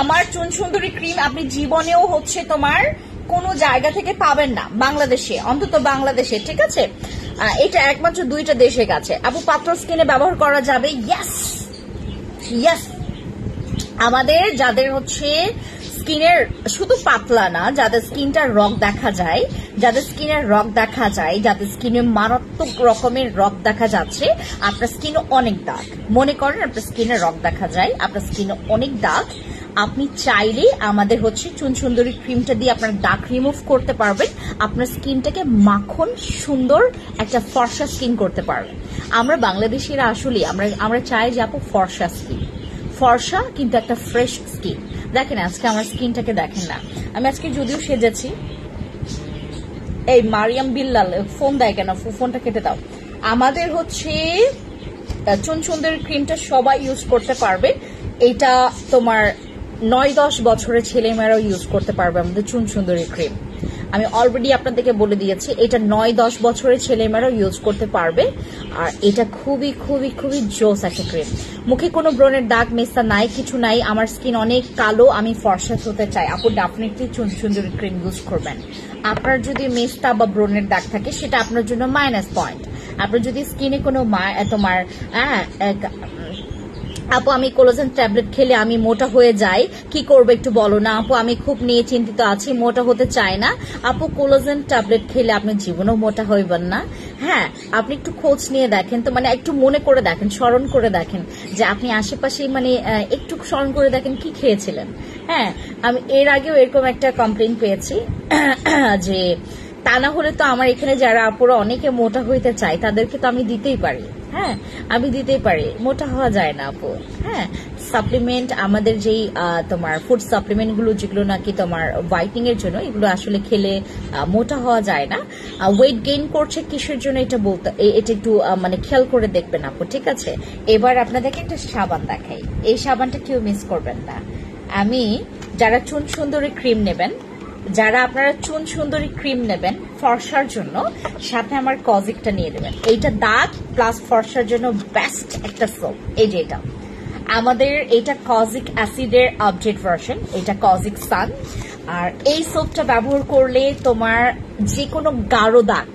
[SPEAKER 1] আমার চুন সুন্দরী ক্রিম আপনি জীবনেও হচ্ছে তোমার কোনো জায়গা থেকে পাবেন না বাংলাদেশে, অন্তত বাংলাদেশে, ঠিক আছে? এটা একমাত্র 2টা দেশে গেছে। আপু পাত্র স্কিনে ব্যবহার করা যাবে? Yes yes. আমাদের যাদের হচ্ছে স্কিনের শুধু পাতলা না, যাদের স্কিনটা রক দেখা যায়, যাদের স্কিনের রক দেখা যায়, যাদের স্কিনে মারাত্মক রকমের রক দেখা যাচ্ছে, আপনার স্কিনে অনেক দাগ, মনে করেন আপনার স্কিনে রক দেখা যায়, আপনার স্কিনে অনেক দাগ, আপনি চাইলে আমাদের হচ্ছে চুন সুন্দরী ক্রিমটা দিয়ে আপনার দাগ রিমুভ করতে পারবেন, আপনার স্কিনটাকে মাখন সুন্দর একটা ফর্সা স্কিন করতে পারবেন। আমরা বাংলাদেশিরা আসলে আমরা চাই যে আপু ফর্সা স্কিন, ফর্সা কিন্তু একটা ফ্রেশ স্কিন। দেখেন আজকে আমার স্কিনটাকে দেখেন না, আমি আজকে যদিও সেজেছি। এই মারিয়াম বিল্লাল ফোন দেয় কেন? ফোনটা কেটে দাও। আমাদের হচ্ছে চুন সুন্দরী ক্রিমটা সবাই ইউজ করতে পারবে। এটা তোমার 9-10 বছরের ছেলেমেয়েরাও ইউজ করতে পারবে আমাদের চুন সুন্দরী ক্রিম। আমি অলরেডি আপনাদেরকে বলে দিয়েছি, এটা 9-10 বছরের ছেলেমেয়েরাও ইউজ করতে পারবে। আর এটা খুবই খুবই খুবই জোস একটা ক্রিম। মুখে কোনো ব্রণের দাগ মেস্তা নাই, কিছু নাই। আমার স্কিন অনেক কালো, আমি ফর্সা হতে চাই, আপু ডেফিনেটলি চুন সুন্দরী ক্রিম ইউজ করবেন। আপনার যদি মেস্তা বা ব্রণের দাগ থাকে সেটা আপনার জন্য মাইনাস পয়েন্ট। আপনার যদি স্কিনে কোনো তোমার আপু আমি কোলাজেন ট্যাবলেট খেলে আমি মোটা হয়ে যাই, কি করবো একটু বলো না আপু? আমি খুব নিয়ে চিন্তিত আছি, মোটা হতে চাই না। আপু কোলাজেন ট্যাবলেট খেলে আপনি জীবনেও মোটা হইবেন না। হ্যাঁ, আপনি একটু খোঁজ নিয়ে দেখেন তো, মানে একটু মনে করে দেখেন, স্মরণ করে দেখেন যে আপনি আশেপাশে মানে একটু স্মরণ করে দেখেন কি খেয়েছিলেন। হ্যাঁ, আমি এর আগেও এরকম একটা কমপ্লেন পেয়েছি যে তা না হলে তো আমার এখানে যারা আপুরা অনেকে মোটা হইতে চায় তাদেরকে তো আমি দিতেই পারি। হ্যাঁ, আমি দিতেই পারি, মোটা হওয়া যায় না আপু। হ্যাঁ, সাপ্লিমেন্ট আমাদের যেই তোমার ফুড সাপ্লিমেন্ট গুলো যেগুলো নাকি তোমার হোয়াইটনিং এর জন্য, এগুলো আসলে খেলে মোটা হওয়া যায় না। ওয়েট গেইন করছে কিসের জন্য এটা বলতে, এটা একটু মানে খেয়াল করে দেখবেন আপু, ঠিক আছে? এবার আপনাদেরকে একটা সাবান দেখাই, এই সাবানটা কেউ মিস করবেন না। আমি যারা চুন সুন্দরী ক্রিম নেবেন, যারা আপনারা চুন সুন্দরী ক্রিম নেবেন ফর্সার জন্য, সাথে আমার কজিকটা নিয়ে নেবেন। এইটা দাগ প্লাস ফর্সার জন্য বেস্ট একটা সোপ। এই যে এটা আমাদের, এটা কজিক অ্যাসিডের আপডেট ভার্সন, এটা কজিক সান। আর এই সোপটা ব্যবহার করলে তোমার যে কোনো গাঢ় দাগ,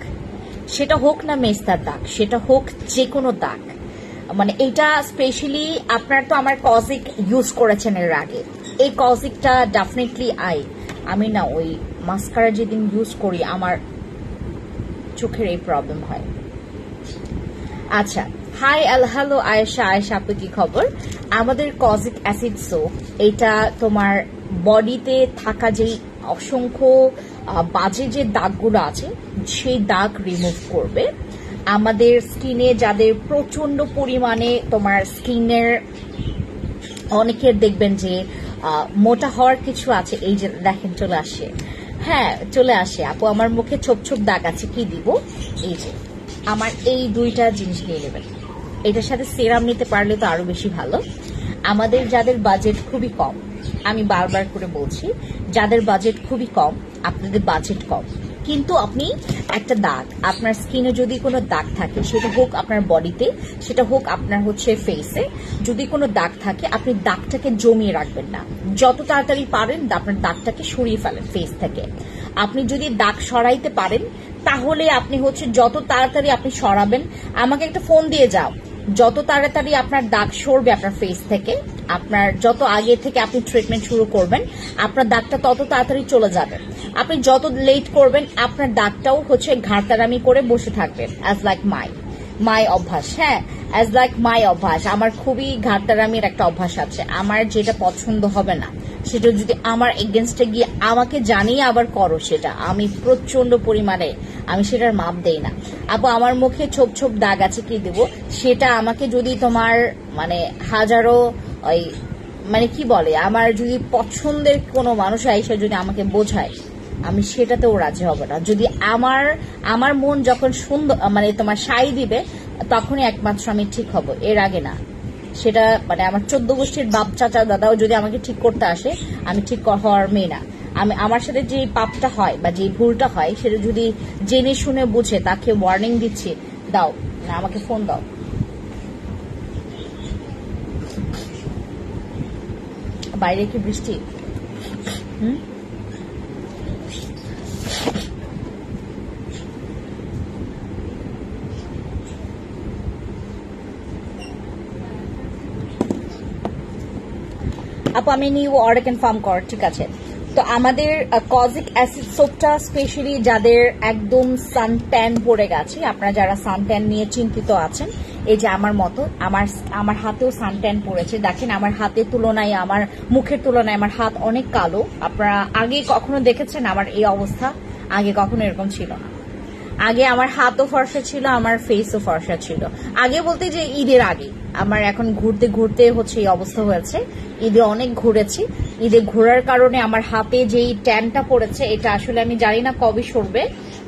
[SPEAKER 1] সেটা হোক না মেস্তার দাগ, সেটা হোক যে কোনো দাগ, মানে এটা স্পেশালি আপনার তো আমার কজিক ইউজ করেছেন এর আগে, এই কজিকটা ডেফিনেটলি আমি না ওই মাস্কারা যেদিন ইউজ করি আমার চোখের এই প্রবলেম হয়। আচ্ছা, হাই হ্যালো আয়েশা আপু, কি খবর? আমাদের কজিক অ্যাসিড সোপ, এটা তোমার বডিতে থাকা যেই অসংখ্য বাজে যে দাগগুলো আছে সেই দাগ রিমুভ করবে। আমাদের স্কিনে যাদের প্রচন্ড পরিমাণে তোমার স্কিনের অনেকের দেখবেন যে মোটা হওয়ার কিছু আছে, এই যে দেখেন চলে আসে, হ্যাঁ চলে আসে আপু, আমার মুখে ছোপ ছোপ দাগ আছে, কি দিব? এই যে আমার এই 2টা জিনিস নিয়ে নেবেন। এটার সাথে সেরাম নিতে পারলে তো আরো বেশি ভালো। আমাদের যাদের বাজেট খুবই কম, আমি বারবার করে বলছি, যাদের বাজেট খুবই কম, আপনাদের বাজেট কম কিন্তু আপনি একটা দাগ, আপনার স্কিনে যদি কোনো দাগ থাকে, সেটা হোক আপনার বডিতে, সেটা হোক আপনার হচ্ছে ফেসে, যদি কোনো দাগ থাকে আপনি দাগটাকে জমিয়ে রাখবেন না, যত তাড়াতাড়ি পারেন আপনার দাগটাকে সরিয়ে ফেলেন ফেস থেকে। আপনি যদি দাগ সরাইতে পারেন তাহলে আপনি হচ্ছে যত তাড়াতাড়ি আপনি সরাবেন, আমাকে একটা ফোন দিয়ে যাও, যত তাড়াতাড়ি আপনার দাগ সরবে আপনার ফেস থেকে আপনার যত আগে থেকে আপনি ট্রিটমেন্ট শুরু করবেন আপনার দাগটা তত তাড়াতাড়ি চলে যাবে। আপনি যত লেট করবেন আপনার দাগটাও হচ্ছে ঘাড়তারামি করে বসে থাকবে। অ্যাজ লাইক মাই অভ্যাস, হ্যাঁ, অ্যাজ লাইক মাই অভ্যাস। আমার খুবই ঘাড়তারামির একটা অভ্যাস আছে। আমার যেটা পছন্দ হবে না সেটা যদি আমার এগেনস্টে গিয়ে আমাকে জানিয়ে আবার করো, সেটা আমি প্রচন্ড পরিমাণে আমি সেটার মাপ দেই না। আপু আমার মুখে ছোপ ছোপ দাগ আছে, কি দেবো? সেটা আমাকে যদি তোমার মানে হাজারো ওই মানে কি বলে, আমার যদি পছন্দের কোনো মানুষ আইসা যদি আমাকে বোঝায়, আমি সেটাতেও রাজি হব না। যদি আমার মন যখন সুন্দর মানে তোমার সাই দিবে তখনই একমাত্র আমি ঠিক হব, এর আগে না। সেটা মানে আমার 14 গোষ্ঠীর বাপ চাচা দাদাও যদি আমাকে ঠিক করতে আসে, আমি ঠিক হওয়ার মেয়ে না। আমি আমার সাথে যে পাপটা হয় বা যে ভুলটা হয় সেটা যদি জেনে শুনে বুঝে তাকে ওয়ার্নিং দিচ্ছি, দাও না আমাকে ফোন দাও। বাইরে কি বৃষ্টি? আপু আমি নিউ অর্ডার কনফার্ম কর, ঠিক আছে। তো আমাদের কজিক অ্যাসিড সোপটা স্পেশালি যাদের একদম সানট্যান পড়ে গেছে, আপনারা যারা সানট্যান নিয়ে চিন্তিত আছেন, এই যে আমার মতো আমার হাতেও সানট্যান পড়েছে। দেখেন আমার হাতের তুলনায় আমার মুখের তুলনায় আমার হাত অনেক কালো। আপনারা আগে কখনো দেখেছেন আমার এই অবস্থা? আগে কখনো এরকম ছিল না। আগে আমার হাতও ফর্সা ছিল, আমার ফেসও ফর্সা ছিল। আগে বলতে যে ঈদের আগে। আমার এখন ঘুরতে ঘুরতে হচ্ছে এই অবস্থা হয়েছে। ঈদে অনেক ঘুরেছি, ঈদে ঘোরার কারণে আমার হাতে যেই ট্যানটা পড়েছে এটা আসলে আমি জানি না কবে সরবে,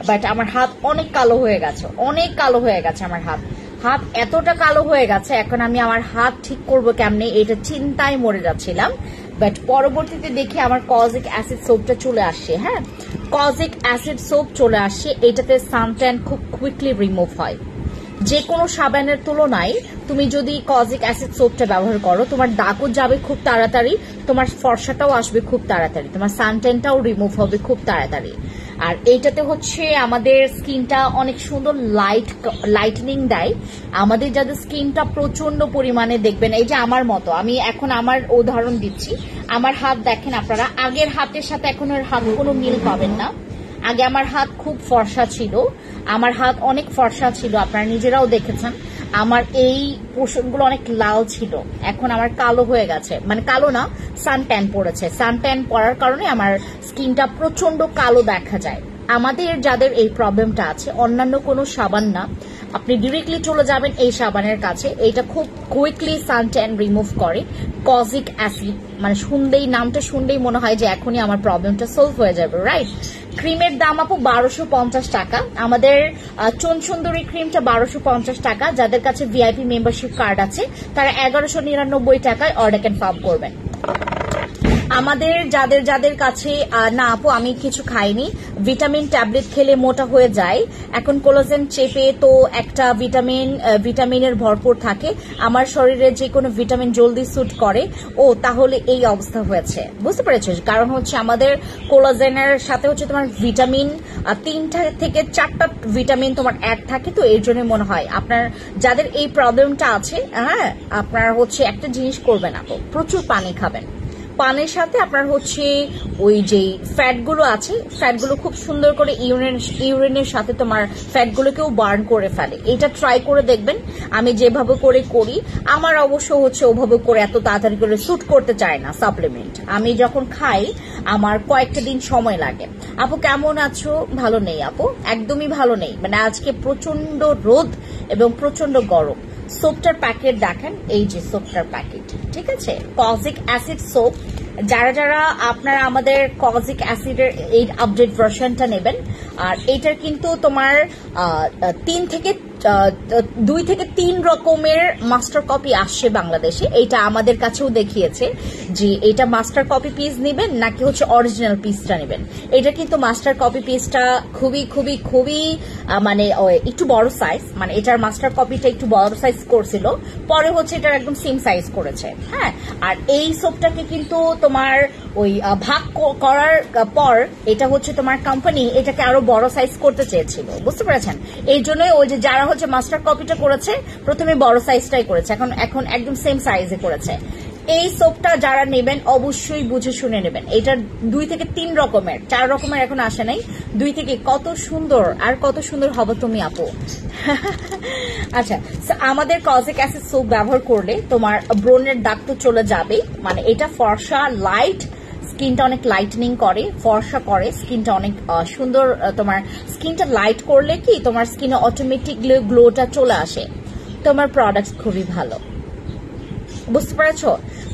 [SPEAKER 1] বাট আমার হাত অনেক কালো হয়ে গেছে, অনেক কালো হয়ে গেছে আমার হাত এতটা কালো হয়ে গেছে। এখন আমি আমার হাত ঠিক করবো কেমনে এটা চিন্তায় মরে যাচ্ছিলাম। বাট পরবর্তীতে দেখি আমার কজিক অ্যাসিড সোপটা চলে আসছে। হ্যাঁ, কজিক অ্যাসিড সোপ চলে আসছে, এটাতে সানট্যান খুব কুইকলি রিমুভ হয়। যে কোনো সাবানের তুলনায় তুমি যদি কজিক অ্যাসিড সোপটা ব্যবহার করো, তোমার দাগও যাবে খুব তাড়াতাড়ি, তোমার ফর্সাটাও আসবে খুব তাড়াতাড়ি, তোমার সানট্যানটাও রিমুভ হবে খুব তাড়াতাড়ি। আর এইটাতে হচ্ছে আমাদের স্কিনটা অনেক সুন্দর লাইটনিং দেয়। আমাদের যাদের স্কিনটা প্রচন্ড পরিমাণে দেখবেন, এই যে আমার মতো, আমি এখন আমার উদাহরণ দিচ্ছি, আমার হাত দেখেন আপনারা, আগের হাতের সাথে এখন এর হাত কোনো মিল পাবেন না। আগে আমার হাত খুব ফর্সা ছিল, আমার হাত অনেক ফর্সা ছিল, আপনারা নিজেরাও দেখেছেন। আমার এই পোর্শনগুলো অনেক লাল ছিল, এখন আমার কালো হয়ে গেছে, মানে কালো না, সানট্যান পড়েছে। সানট্যান পড়ার কারণে আমার স্কিনটা প্রচন্ড কালো দেখা যায়। আমাদের যাদের এই প্রবলেমটা আছে, অন্যান্য কোনো সাবান না, আপনি ডিরেক্টলি চলে যাবেন এই সাবানের কাছে, এইটা খুব কুইকলি সানট্যান রিমুভ করে। কজিক অ্যাসিড মানে শুনলেই, নামটা শুনলেই মনে হয় যে এখনই আমার প্রবলেমটা সলভ হয়ে যাবে, রাইট? ক্রিমের দাম আপু 1250 টাকা। আমাদের চুন সুন্দরী ক্রিমটা 1250 টাকা। যাদের কাছে ভিআইপি মেম্বারশিপ কার্ড আছে তারা 1199 টাকায় অর্ডার কনফার্ম করবেন। আমাদের যাদের কাছে না আপু আমি কিছু খাইনি, ভিটামিন ট্যাবলেট খেলে মোটা হয়ে যায়, এখন কোলাজেন চেপে তো একটা ভিটামিনের ভরপুর থাকে, আমার শরীরে যে কোনো ভিটামিন জলদি স্যুট করে, ও তাহলে এই অবস্থা হয়েছে, বুঝতে পেরেছো? কারণ হচ্ছে আমাদের কোলাজেনের সাথে হচ্ছে তোমার ভিটামিন 3টা থেকে 4টা ভিটামিন তোমার অ্যাড থাকে, তো এর জন্য মনে হয় আপনার যাদের এই প্রবলেমটা আছে, হ্যাঁ, আপনার হচ্ছে একটা জিনিস করবেন আপু, প্রচুর পানি খাবেন। পানের সাথে আপনার হচ্ছে ওই যে ফ্যাটগুলো আছে, ফ্যাটগুলো খুব সুন্দর করে ইউরিনের সাথে তোমার ফ্যাটগুলোকেও বার্ন করে ফেলে। এটা ট্রাই করে দেখবেন। আমি যেভাবে করে করি, আমার অবশ্য হচ্ছে ওভাবে করে এত তাড়াতাড়ি করে স্যুট করতে চায় না সাপ্লিমেন্ট। আমি যখন খাই আমার কয়েকটা দিন সময় লাগে। আপু কেমন আছো? ভালো নেই আপু, একদমই ভালো নেই, মানে আজকে প্রচন্ড রোদ এবং প্রচন্ড গরম। সোপটার প্যাকেট দেখেন, এই যে সোপটার প্যাকেট, ঠিক আছে, কজিক অ্যাসিড সোপ। যারা আপনারা আমাদের কজিক অ্যাসিডের এই আপডেট ভার্সনটা নেবেন, আর এটার কিন্তু তোমার 2 থেকে 3 রকমের মাস্টার কপি আসছে বাংলাদেশে। এইটা আমাদের কাছেও দেখিয়েছে যে এটা মাস্টার কপি পিস নেবেন নাকি হচ্ছে অরিজিনাল পিসটা নেবেন। এটা কিন্তু মাস্টার কপি পিসটা খুবই খুবই খুবই মানে একটু বড় সাইজ, মানে এটার মাস্টার কপিটা একটু বড় সাইজ করছিল, পরে হচ্ছে এটার একদম সেম সাইজ করেছে। হ্যাঁ, আর এই সোপটাকে কিন্তু তোমার ওই ভাগ করার পর এটা হচ্ছে তোমার কোম্পানি এটাকে আরো বড় সাইজ করতে চেয়েছিল, বুঝতে পেরেছেন? এই জন্যই ওই যে যারা হচ্ছে মাস্টার কপিটা করেছে প্রথমে বড় সাইজটাই করেছে, এখন একদম সেম সাইজে করেছে। এই সোপটা যারা নেবেন অবশ্যই বুঝে শুনে নেবেন। এটার 2 থেকে 3 রকমের, 4 রকমের এখন আসে নাই, 2 থেকে। কত সুন্দর আর কত সুন্দর হবে তুমি আপু। আচ্ছা, আমাদের কজিক অ্যাসিড সোপ ব্যবহার করলে তোমার ব্রণের দাগ তো চলে যাবে, মানে এটা ফর্সা লাইট, স্কিনটা অনেক লাইটনিং করে, ফর্সা করে, স্কিনটা অনেক সুন্দর। তোমার স্কিনটা লাইট করলে কি তোমার স্কিনে অটোমেটিকলি গ্লোটা চলে আসে। তোমার প্রোডাক্ট খুবই ভালো, বুঝতে পেরেছো?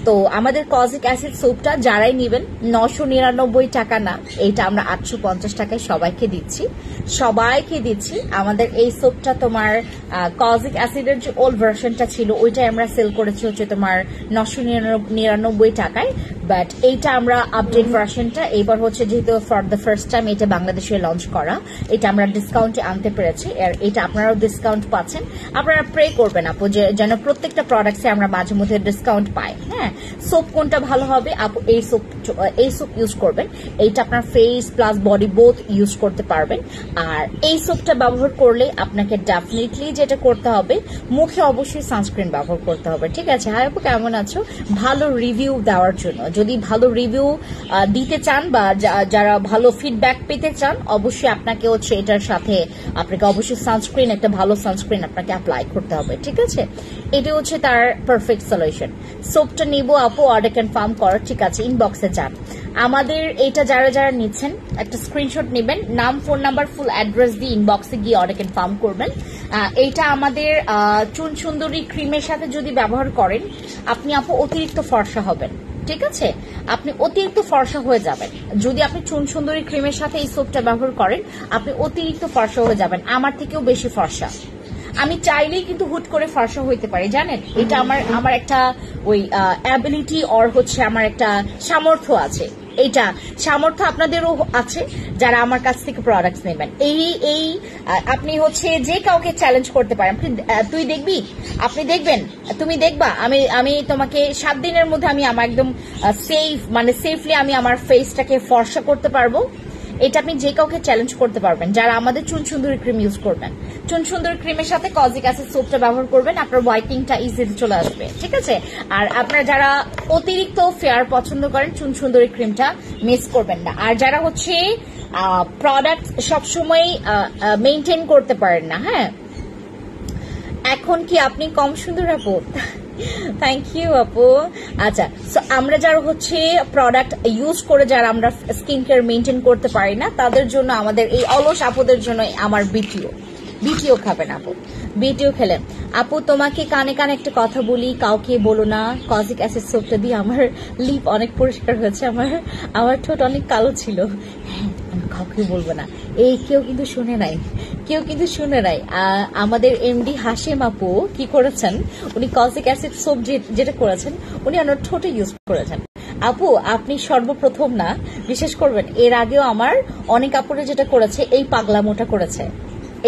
[SPEAKER 1] তো আমাদের কজিক অ্যাসিড সোপটা যারাই নেবেন 999 টাকা না, এইটা আমরা 850 টাকায় সবাইকে দিচ্ছি। আমাদের এই সোপটা তোমার কজিক অ্যাসিডের যে ওল্ড ভার্সনটা ছিল ওইটাই আমরা সেল করেছি হচ্ছে তোমার 999 টাকায়। বাট এইটা আমরা আপডেট ভার্সনটা এবার হচ্ছে যেহেতু ফর দ্য ফার্স্ট টাইম এটা বাংলাদেশে লঞ্চ করা, এটা আমরা ডিসকাউন্টে আনতে পেরেছি। আর এটা আপনারাও ডিসকাউন্ট পাচ্ছেন। আপনারা প্রে করবেন আপু যে যেন প্রত্যেকটা প্রোডাক্টসে আমরা মাঝে মধ্যে ডিসকাউন্ট পাই। হ্যাঁ, সোপ কোনটা ভালো হবে আপু? এই সোপ ইউজ করবেন। এইটা আপনার face plus body both use করতে পারবেন। আর এই সোপটা ব্যবহার করলে আপনাকে ডেফিনেটলি যেটা করতে হবে, মুখে অবশ্যই সানস্ক্রিন ব্যবহার করতে হবে। ঠিক আছে? হাই আপু, কেমন আছো? ভালো রিভিউ দেওয়ার জন্য, যদি ভালো রিভিউ দিতে চান বা যারা ভালো ফিডব্যাক পেতে চান, অবশ্যই আপনাকে হচ্ছে এটার সাথে আপনাকে অবশ্যই সানস্ক্রিন, একটা ভালো সানস্ক্রিন আপনাকে অ্যাপ্লাই করতে হবে। ঠিক আছে? এটা হচ্ছে তার পারফেক্ট সলিউশন। সোপটা নিবো আপু, অর্ডার কনফার্ম করার। ঠিক আছে, ইনবক্সে যান। আমাদের এটা যারা নিচ্ছেন একটা স্ক্রিনশট নেবেন, নাম, ফোন নাম্বার, ফুল অ্যাড্রেস দিয়ে ইনবক্সে গিয়ে অর্ডার কনফার্ম করবেন। এইটা আমাদের চুন সুন্দরী ক্রিমের সাথে যদি ব্যবহার করেন আপনি আপু অতিরিক্ত ফর্সা হবেন। ঠিক আছে? আপনি অতিরিক্ত ফর্সা হয়ে যাবেন যদি আপনি চুন সুন্দরী ক্রিমের সাথে এই সোপটা ব্যবহার করেন। আপনি অতিরিক্ত ফর্সা হয়ে যাবেন, আমার থেকেও বেশি ফর্সা। আমি চাইলেই কিন্তু হুট করে ফর্সা হইতে পারি, জানেন? এটা আমার একটা ওই অ্যাবিলিটি অর হচ্ছে আমার একটা সামর্থ্য আছে। এইটা সামর্থ্য আপনাদেরও আছে যারা আমার কাছ থেকে প্রোডাক্টস নেবেন। এই আপনি হচ্ছে যে কাউকে চ্যালেঞ্জ করতে পারেন। তুই দেখবি, আপনি দেখবেন, তুমি দেখবা, আমি তোমাকে 7 দিনের মধ্যে আমি আমার একদম সেফলি আমি আমার ফেসটাকে ফর্সা করতে পারবো। এটা আপনি যে কাউকে চ্যালেঞ্জ করতে পারবেন যারা আমাদের চুন সুন্দরী ক্রিম ইউজ করবেন। চুন সুন্দরী ক্রিমের সাথে কজিক অ্যাসিড সোপটা ব্যবহার করবেন, আপনার হোয়াইটনিংটা ইজিলি চলে আসবে। ঠিক আছে? আর আপনারা যারা অতিরিক্ত ফেয়ার পছন্দ করেন, চুন সুন্দরী ক্রিমটা মিস করবেন না। আর যারা হচ্ছে প্রোডাক্ট সবসময় মেনটেন করতে পারেন না, হ্যাঁ, এখন কি আপনি কম সুন্দর আপু? থ্যাংক ইউ আপু। আচ্ছা, সো আমরা যারা হচ্ছে প্রোডাক্ট ইউজ করে যারা আমরা স্কিন কেয়ার মেনটেন করতে পারি না, তাদের জন্য আমাদের এই অলস আপুদের জন্য আমার বিটিও খাবেন আপু। বিটিও খেলে আপু, তোমাকে কানে কানে একটা কথা বলি, কাউকে বলো না। কজিক অ্যাসিড সোপটা দিয়ে আমার লিপ অনেক পরিষ্কার হয়েছে, আমার ঠোঁট অনেক কালো ছিল। হ্যাঁ, আমি কাউকে বলবো না। এই কেউ কিন্তু শুনে নাই। আমাদের এমডি হাশেম আপু কি করেছেন, উনি কজিক অ্যাসিড সোপ যেটা করেছেন উনি আমার ঠোঁটে ইউজ করেছেন। আপু, আপনি সর্বপ্রথম না, বিশেষ করবেন, এর আগেও আমার অনেক আপুরে যেটা করেছে এই পাগলামোটা করেছে।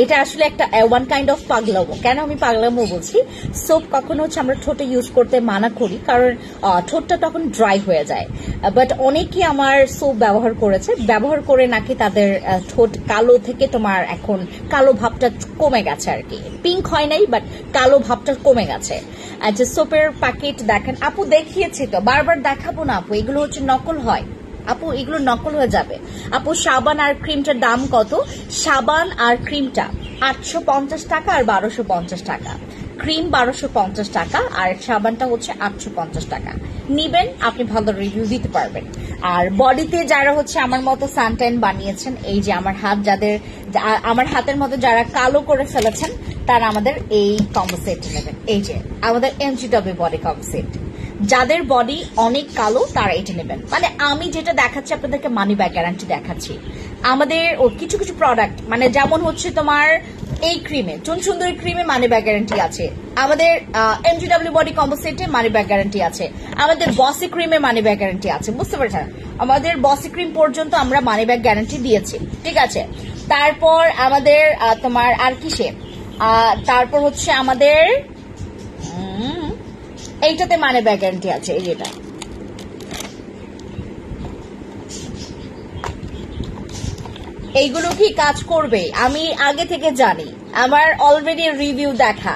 [SPEAKER 1] এটা আসলে একটা ওয়ান কাইন্ড অফ পাগলামো। কেন আমি পাগলামো বলছি? সোপ কখনো হচ্ছে আমরা ঠোঁটে ইউজ করতে মানা করি, কারণ ঠোঁটটা তখন ড্রাই হয়ে যায়। বাট অনেকেই আমার সোপ ব্যবহার করে নাকি তাদের ঠোঁট কালো থেকে তোমার এখন কালো ভাবটা কমে গেছে আর কি। পিঙ্ক হয় নাই, বাট কালো ভাবটা কমে গেছে। আচ্ছা, সোপের প্যাকেট দেখেন আপু, দেখিয়েছি তো, বারবার দেখাবো না আপু, এগুলো হচ্ছে নকল হয় আপু, এগুলো নকল হয়ে যাবে আপু। সাবান আর ক্রিমটার দাম কত? সাবান আর ক্রিমটা 850 টাকা আর 1250 টাকা। ক্রিম 1250 টাকা আর সাবানটা হচ্ছে 850 টাকা। নিবেন, আপনি ভালো রিভিউ দিতে পারবেন। আর বডিতে যারা হচ্ছে আমার মতো সানট্যান বানিয়েছেন, এই যে আমার হাতের মতো যারা কালো করে ফেলেছেন, তারা আমাদের এই কম্বো সেট নেবেন। এই যে আমাদের এমজিডব্লিউ বডি কম্বো সেট। যাদের বডি অনেক কালো তারা এটা নেবেন। মানে আমি যেটা দেখাচ্ছি আপনাদেরকে মানি ব্যাক গ্যারান্টি দেখাচ্ছি। আমাদের কিছু প্রোডাক্ট, মানে যেমন হচ্ছে তোমার এই ক্রিমে, চুন সুন্দরী ক্রিমে মানি ব্যাক গ্যারান্টি আছে, আমাদের এমজিডব্লিউ বডি কম্বো সেটে মানি ব্যাক গ্যারান্টি আছে, আমাদের বসি ক্রিমে মানি ব্যাক গ্যারান্টি আছে। বুঝতে পারছেন? আমাদের বসি ক্রিম পর্যন্ত আমরা মানি ব্যাক গ্যারান্টি দিয়েছি। ঠিক আছে? তারপর আমাদের তোমার আর কিসে, তারপর হচ্ছে আমাদের এইটাতে মানি ব্যাক গ্যারান্টি আছে। এই যেটা এইগুলো কি কাজ করবে আমি আগে থেকে জানি। আমার অলরেডি রিভিউ দেখা,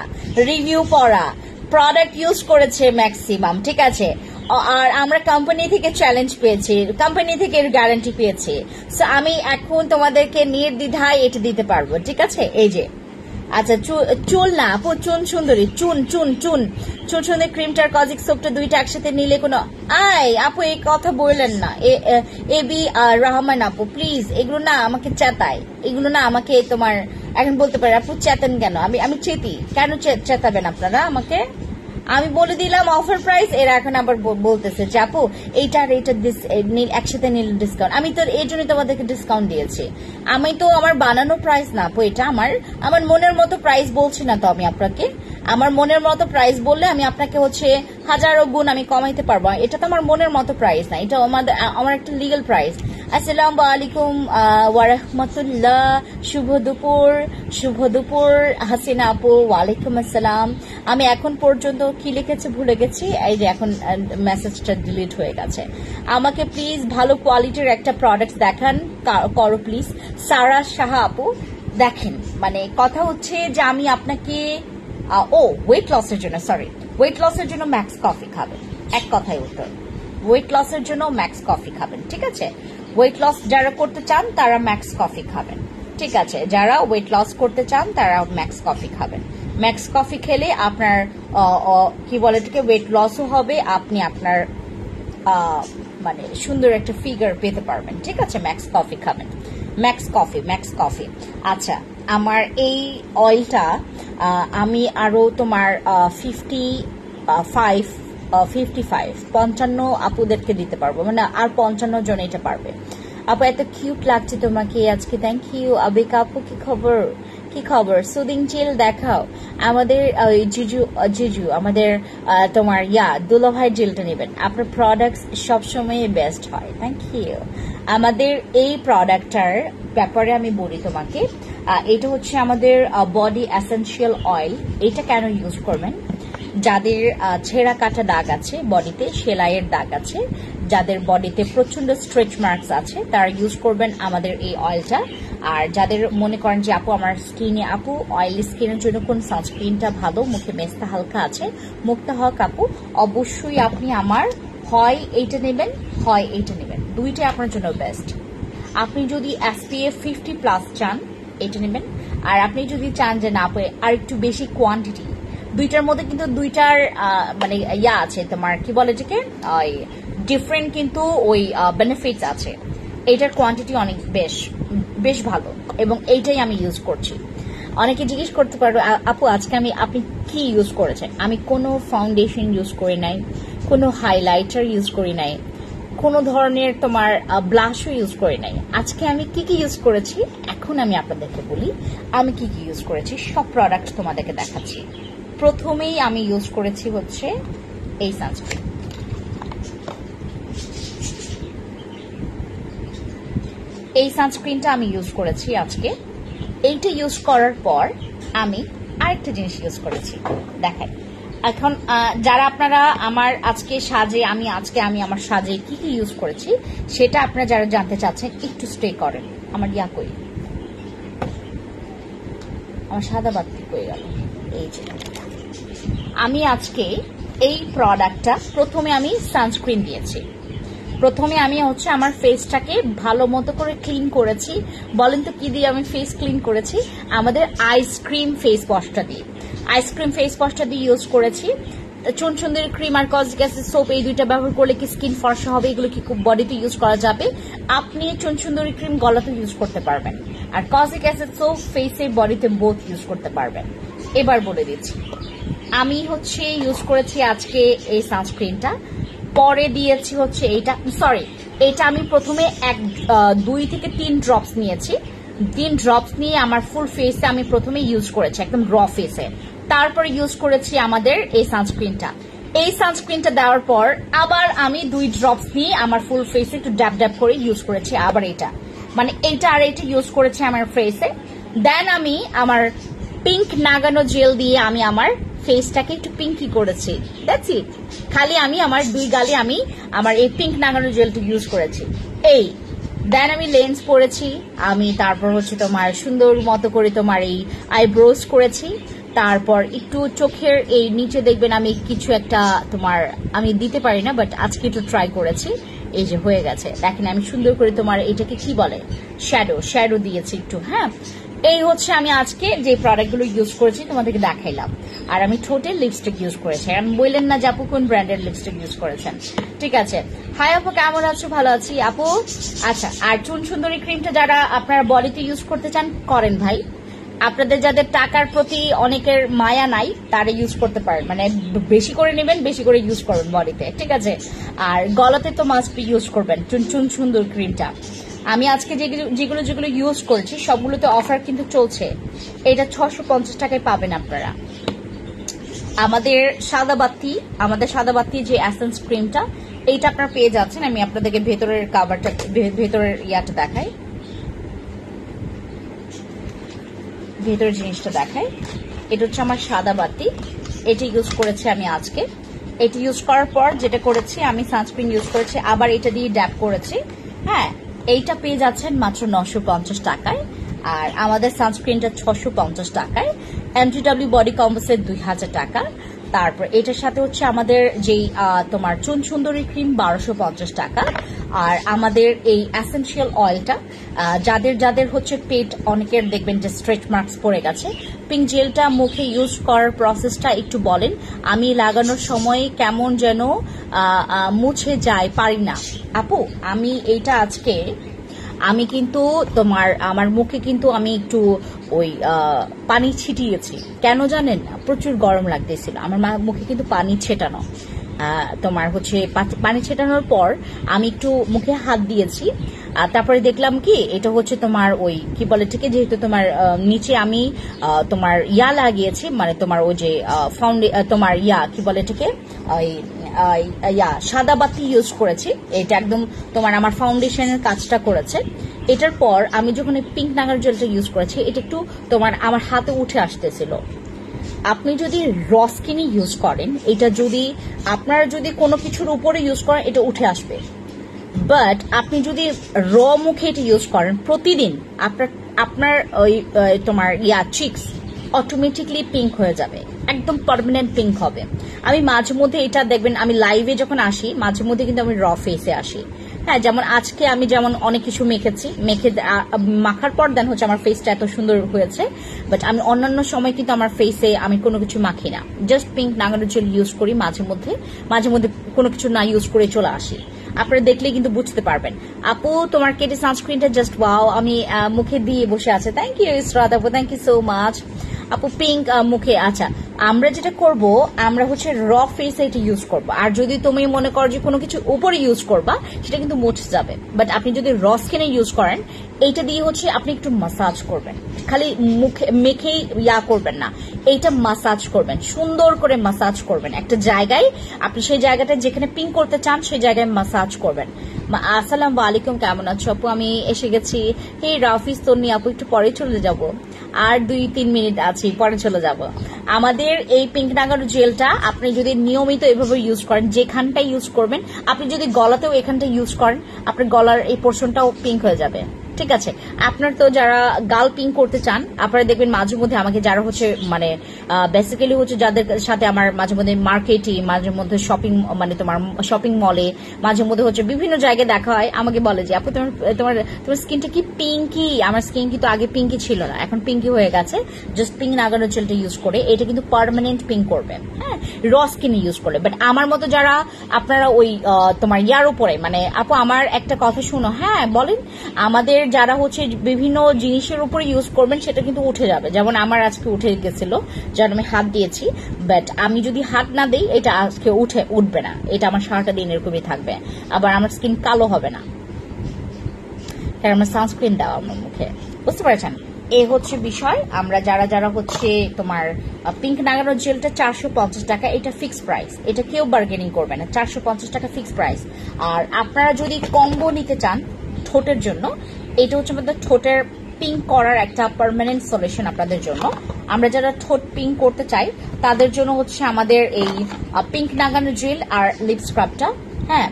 [SPEAKER 1] রিভিউ পড়া, প্রোডাক্ট ইউজ করেছে ম্যাক্সিমাম। ঠিক আছে? আর আমরা কোম্পানি থেকে চ্যালেঞ্জ পেয়েছি, কোম্পানি থেকে এর গ্যারান্টি পেয়েছি। সো আমি এখন তোমাদেরকে নির্দ্বিধায় এটা দিতে পারবো, ঠিক আছে? এই যে আচ্ছা, চুল না আপু, চুন সুন্দরী, চুন চুন চুন চুল সুন্দরী ক্রিমটার কজিক সোপটা দুইটা একসাথে নিলে কোনো আপু এই কথা বললেন না। এ বি রহমান আপু প্লিজ, এগুলো না আমাকে চেতায়, এগুলো না আমাকে তোমার এখন বলতে পারে আপু চেতেন কেন? আমি চেতি কেন? চেতাবেন আপনারা আমাকে? আমি বলে দিলাম অফার প্রাইস, এরা এখন আবার বলতেছে যে আপু এইটা আর এইটা একসাথে নিলে ডিসকাউন্ট। আমি তো এই জন্য তোমাদেরকে ডিসকাউন্ট দিয়েছি। আমি তো আমার বানানো প্রাইস না আপু, এটা আমার মনের মতো প্রাইস বলছি না তো আমি আপনাকে। আমার মনের মতো প্রাইস বললে আমি আপনাকে হচ্ছে হাজারো গুণ আমি কমাইতে পারবো। এটা তো আমার মনের মতো প্রাইস না, এটা আমার একটা লিগ্যাল প্রাইস। আসসালামু আলাইকুম ওয়া রাহমাতুল্লাহ, শুভ দুপুর হাসিনা আপু। ওয়ালাইকুম আসসালাম। আমি এখন পর্যন্ত কি লিখেছে ভুলে গেছি, এই যে এখন মেসেজটা ডিলিট হয়ে গেছে। আমাকে প্লিজ ভালো কোয়ালিটির একটা প্রোডাক্ট দেখান করো প্লিজ। সারা সাহা আপু দেখেন, মানে কথা হচ্ছে যে আমি আপনাকে ওয়েট লসের জন্য, সরি ওয়েট লসের জন্য ম্যাক্স কফি খাবেন, এক কথায় উত্তর। ওয়েট লসের জন্য ম্যাক্স কফি খাবেন, ঠিক আছে? ওয়েট লস যারা করতে চান তারা ম্যাক্স কফি খাবেন, ঠিক আছে? যারা ওয়েট লস করতে চান তারা ম্যাক্স কফি খাবেন। ম্যাক্স কফি খেলে আপনার কি বলে এটাকে ওয়েট লসও হবে, আপনি আপনার মানে সুন্দর একটা ফিগার পেতে পারবেন, ঠিক আছে? ম্যাক্স কফি খাবেন, ম্যাক্স কফি। আচ্ছা, আমার এই অয়েলটা আমি আরো তোমার 55 আপুদেরকে দিতে পারবো, মানে আর 55 জন এটা পারবে। আপু এত কিউট লাগছে তোমাকে আজকে, থ্যাংক ইউ। আবেকা আপু কি খবর? সুদিং জেল দেখাও আমাদের। জিজু আমাদের তোমার দুলাভাই জেলটা নেবেন, আপনার প্রোডাক্টস সবসময় বেস্ট হয়, থ্যাংক ইউ। আমাদের এই প্রোডাক্টটার ব্যাপারে আমি বলি তোমাকে, এটা হচ্ছে আমাদের বডি এসেনশিয়াল অয়েল। এটা কেন ইউজ করবেন? যাদের ছেঁড়া কাটা দাগ আছে বডিতে, সেলাইয়ের দাগ আছে, যাদের বডিতে প্রচন্ড স্ট্রেচ মার্কস আছে, তারা ইউজ করবেন আমাদের এই অয়েলটা। আর যাদের মনে করেন যে আপু আমার স্কিনে, আপু অয়েলি স্কিনের জন্য কোন সানস্ক্রিনটা ভালো, মুখে মেস্তা হালকা আছে, মুক্তা হক আপু, অবশ্যই আপনি আমার হয় এইটা নেবেন, হয় এইটা নেবেন, দুইটাই আপনার জন্য বেস্ট। আপনি যদি SPF 50+ চান এটা নেবেন, আর আপনি যদি চান যে না আর একটু বেশি কোয়ান্টিটি, দুইটার মধ্যে কিন্তু দুইটার মানে আছে তোমার কি বলে এটাকে ডিফারেন্ট, কিন্তু ওই বেনিফিটস আছে। এইটার কোয়ান্টিটি অনেক বেশ ভালো, এবং এইটাই আমি ইউজ করছি। অনেকে জিজ্ঞেস করতে পারো আপু আজকে আপনি কি ইউজ করেছেন? আমি কোনো ফাউন্ডেশন ইউজ করি নাই, কোনো হাইলাইটার ইউজ করি নাই, কোনো ধরনের তোমার ব্লাশও ইউজ করি নাই। আজকে আমি কি ইউজ করেছি এখন আমি আপনাদেরকে বলি, আমি কি ইউজ করেছি সব প্রোডাক্ট তোমাদেরকে দেখাচ্ছি। প্রথমেই আমি ইউজ করেছি হচ্ছে এই সানস্ক্রিন। এই সানস্ক্রিনটা আমি ইউজ করেছি আজকে। এইটা ইউজ করার পর আমি আরেকটা জিনিস ইউজ করেছি, দেখাই। এখন যারা আপনারা আমার আজকে সাজে, আমি আমার সাজে কি ইউজ করেছি সেটা আপনারা যারা জানতে চাচ্ছেন একটু স্টে করেন। আমার কই, আমার সাদা বাতি কই গেল? এই যে আমি আজকে এই প্রোডাক্টটা, প্রথমে আমি সানস্ক্রিন দিয়েছি, প্রথমে আমি হচ্ছে আমার ফেসটাকে ভালো মতো করে ক্লিন করেছি। বলেন তো কি দিয়ে আমি ফেস ক্লিন করেছি? আমাদের আইসক্রিম ফেস ওয়াশটা দিয়ে ইউজ করেছি। চুন সুন্দরী ক্রিম আর কজিক অ্যাসিড সোপ, এই দুইটা ব্যবহার করলে কি স্কিন ফর্সা হবে? এগুলো কি খুব বডিতে ইউজ করা যাবে? আপনি চুন সুন্দরী ক্রিম গলাতে ইউজ করতে পারবেন, আর কজিক অ্যাসিড সোপ ফেসে বডিতে বোথ ইউজ করতে পারবেন। এবার বলে দিচ্ছি, আমি হচ্ছে ইউজ করেছি আজকে এই সানস্ক্রিনটা, পরে দিয়েছি হচ্ছে এটা আমি প্রথমে 2 থেকে 3 ড্রপস নিয়েছি। 3 ড্রপস নিয়ে আমার ফুল ফেসে আমি প্রথমে ইউজ করেছি, একদম র ফেসে। তারপরে ইউজ করেছি আমাদের এই সানস্ক্রিনটা। এই সানস্ক্রিনটা দেওয়ার পর আবার আমি 2 ড্রপস নিয়ে আমার ফুল ফেসে একটু ড্যাব ড্যাব করে ইউজ করেছি। আবার এটা মানে এইটা আর এইটা ইউজ করেছি আমার ফেসে। দেন আমি আমার পিঙ্ক নাগানো জেল দিয়ে আমি আমার ফেসটাকে একটু পিঙ্কি করেছি, দ্যাটস ইট। খালি আমি আমার 2 গালে আমি আমার এই পিঙ্ক নাগানো জেলটা ইউজ করেছি। এই দেন আমি লেন্স পরেছি, আমি তারপর হচ্ছে তোমার সুন্দর মতো করে তোমার এই আইব্রোজ করেছি, তারপর একটু চোখের এই নিচে দেখবেন আমি কিছু একটা তোমার আমি দিতে পারি না, বাট আজকে একটু ট্রাই করেছি, এই যে হয়ে গেছে। দেখেন আমি সুন্দর করে তোমার এটাকে কি বলে শ্যাডো দিয়েছি একটু। হ্যাঁ, এই হচ্ছে আমি আজকে যে প্রোডাক্টগুলো ইউজ করেছি তোমাদেরকে দেখাইলাম। আর আমি ঠোঁটে লিপস্টিক ইউজ করেছি। আমি বললেন না যে আপু কোন ব্র্যান্ডের লিপস্টিক ইউজ করেছেন। ঠিক আছে, হাই আপু, কেমন আছো? ভালো আছি আপু। আচ্ছা, আর চুন সুন্দরী ক্রিমটা যারা আপনারা বডিতে ইউজ করতে চান করেন ভাই, আপনাদের যাদের টাকার প্রতি অনেকের মায়া নাই তারা ইউজ করতে পারেন, মানে বেশি করে নেবেন, বেশি করে ইউজ করবেন বডিতে, ঠিক আছে। আর গলাতে তো মাস্ট বি ইউজ করবেন চুন সুন্দর ক্রিমটা। আমি আজকে যেগুলো ইউজ করেছি সবগুলোতে অফার কিন্তু চলছে। এটা 650 টাকায় পাবেন আপনারা। আমাদের সাদা বাতি যে এসেন্স ক্রিমটা, এইটা আপনারা পেয়ে যাচ্ছেন। আমি আপনাদেরকে ভেতরের কাভারটা, ভেতরের ইয়াটা দেখাই, ভেতরের জিনিসটা দেখাই। এটা হচ্ছে আমার সাদা বাতি, এটা ইউজ করেছি আমি আজকে। এটা ইউজ করার পর যেটা করেছি, আমি সানস্ক্রিন ইউজ করেছি, আবার এটা দিয়ে ড্যাপ করেছি। হ্যাঁ, এইটা পেয়ে যাচ্ছেন মাত্র 950 টাকায়। আর আমাদের সানস্ক্রিনটা 650 টাকায়। MTW বডি কম্বোসের 2000 টাকা। তারপর এটার সাথে হচ্ছে আমাদের যেই তোমার চুন সুন্দরী ক্রিম 1250 টাকা। আর আমাদের এই এসেনশিয়াল অয়েলটা, যাদের হচ্ছে পেট অনেকের দেখবেন যে স্ট্রেচ মার্কস পড়ে গেছে, পিঙ্ক জেলটা মুখে ইউজ করার প্রসেসটা একটু বলেন। আমি লাগানোর সময় কেমন যেন মুছে যায়, পারি না আপু। আমি এইটা আজকে আমি কিন্তু আমার মুখে কিন্তু আমি একটু ওই পানি ছিটিয়েছি। কেন জানেন? প্রচুর গরম লাগতেছিল, আমার মুখে কিন্তু পানি ছেটানো। তোমার হচ্ছে পানি ছেটানোর পর আমি একটু মুখে হাত দিয়েছি। তারপরে দেখলাম কি এটা হচ্ছে তোমার ওই কি বলে ঠিক, যেহেতু তোমার নিচে আমি তোমার ইয়া লাগিয়েছি, মানে তোমার ওই যে তোমার ইয়া কি বলে এটাকে, সাদা বাতি ইউজ করেছি। এটা একদম তোমার আমার ফাউন্ডেশনের কাজটা করেছে। এটার পর আমি যখন পিঙ্ক নাগার জেলটা ইউজ করেছি, এটা একটু তোমার আমার হাতে উঠে আসতেছিল। আপনি যদি রস্কিনি ইউজ করেন, এটা যদি আপনারা যদি কোনো কিছুর উপরে ইউজ করেন, এটা উঠে আসবে। বাট আপনি যদি র মুখে এটা ইউজ করেন প্রতিদিন, আপনার ওই তোমার চিক্স অটোমেটিকলি পিঙ্ক হয়ে যাবে, একদম পার্মানেন্ট পিঙ্ক হবে। আমি মাঝে মধ্যে এটা দেখবেন, আমি লাইভে যখন আসি মাঝে মধ্যে কিন্তু আমি র ফেসে আসি। হ্যাঁ, যেমন আজকে আমি যেমন অনেক কিছু মাখার পর দেন হচ্ছে আমার ফেসটা এত সুন্দর হয়েছে। বাট আমি অন্যান্য সময় কিন্তু আমার ফেসে আমি কোনো কিছু মাখি না, জাস্ট পিঙ্ক নাগানো জেল ইউজ করি মাঝে মধ্যে কোনো কিছু না ইউজ করে চলে আসি। আপনারা দেখলেই কিন্তু বুঝতে পারবেন। আপু তোমার কেটে সানস্ক্রিনটা জাস্ট ওয়াও, আমি মুখে দিয়ে বসে আছে। থ্যাংক ইউ ইসরাত আপু, থ্যাংক ইউ সো মাচ আপু। পিঙ্ক মুখে। আচ্ছা, আমরা যেটা করব, আমরা হচ্ছে র ফেসে এটা ইউজ করবো। আর যদি তুমি মনে করো যে কোনো কিছু উপরে ইউজ করবা, সেটা কিন্তু মুছে যাবে। বাট আপনি যদি র স্কিনে ইউজ করেন, এইটা দিয়ে হচ্ছে আপনি একটু মাসাজ করবেন, খালি মুখে মেখেই করবেন না, এইটা মাসাজ করবেন, সুন্দর করে মাসাজ করবেন একটা জায়গায়। আপনি সেই জায়গাটা যেখানে পিঙ্ক করতে চান সেই জায়গায় মাসাজ করবেন। আসসালামু আলাইকুম, কেমন আছো আপু? আমি এসে গেছি। হে রাফিজ তন্নি আপু, একটু পরে চলে যাব, আর 2-3 মিনিট আছি, পরে চলে যাব। আমাদের এই পিঙ্ক নাগানো জেলটা আপনি যদি নিয়মিত এভাবে ইউজ করেন, যেখানটা ইউজ করবেন, আপনি যদি গলাতেও এখানটা ইউজ করেন, আপনার গলার এই পোর্শনটাও পিঙ্ক হয়ে যাবে। ঠিক আছে, আপনার তো যারা গাল পিঙ্ক করতে চান, আপনারা দেখবেন মাঝে মধ্যে আমাকে যারা হচ্ছে মানে বেসিক্যালি হচ্ছে যাদের সাথে আমার মাঝে মধ্যে মার্কেটে, মাঝে মধ্যে শপিং, মানে তোমার শপিং মলে, মাঝে মধ্যে হচ্ছে বিভিন্ন জায়গায় দেখা হয়, আমাকে বলে যে আপু তোমার স্কিনটা কি পিঙ্কি? আমার স্কিন কিন্তু আগে পিঙ্কি ছিল না, এখন পিঙ্কি হয়ে গেছে জাস্ট পিঙ্ক নাগানো জেলটা ইউজ করে। এটা কিন্তু পার্মানেন্ট পিঙ্ক করবে, হ্যাঁ, র স্কিনে ইউজ করলে। বাট আমার মতো যারা আপনারা ওই তোমার ইয়ার উপরে, মানে আপু আমার একটা কথা শুনো। হ্যাঁ বলেন। আমাদের যারা হচ্ছে বিভিন্ন জিনিসের উপরে ইউজ করবেন, সেটা কিন্তু উঠে যাবে। যেমন আমার আজকে উঠে গেছিল, যেন আমি হাত দিয়েছি, বাট আমি যদি হাত না দিই, এটা আজকে উঠবে না, এটা আমার সারাটা দিন এরকমই থাকবে। আবার আমার স্কিন কালো হবে না, কারণ আমার সানস্ক্রিন দেওয়া আমার মুখে। বুঝতে পারছেন? এই হচ্ছে বিষয়। আমরা যারা হচ্ছে তোমার পিঙ্ক নাগানো জেলটা 450 টাকা, এটা ফিক্স প্রাইস, এটা কেউ বার্গেনিং করবে না, 450 টাকা ফিক্স প্রাইস। আর আপনারা যদি কম্বো নিতে চান ঠোঁটের জন্য, এটা হচ্ছে আমাদের ঠোঁটের পিঙ্ক করার একটা পার্মানেন্ট সলিউশন আপনাদের জন্য। আমরা যারা ঠোঁট পিঙ্ক করতে চাই তাদের জন্য হচ্ছে আমাদের এই পিঙ্ক নাগানো জেল আর লিপ স্ক্রাবটা। হ্যাঁ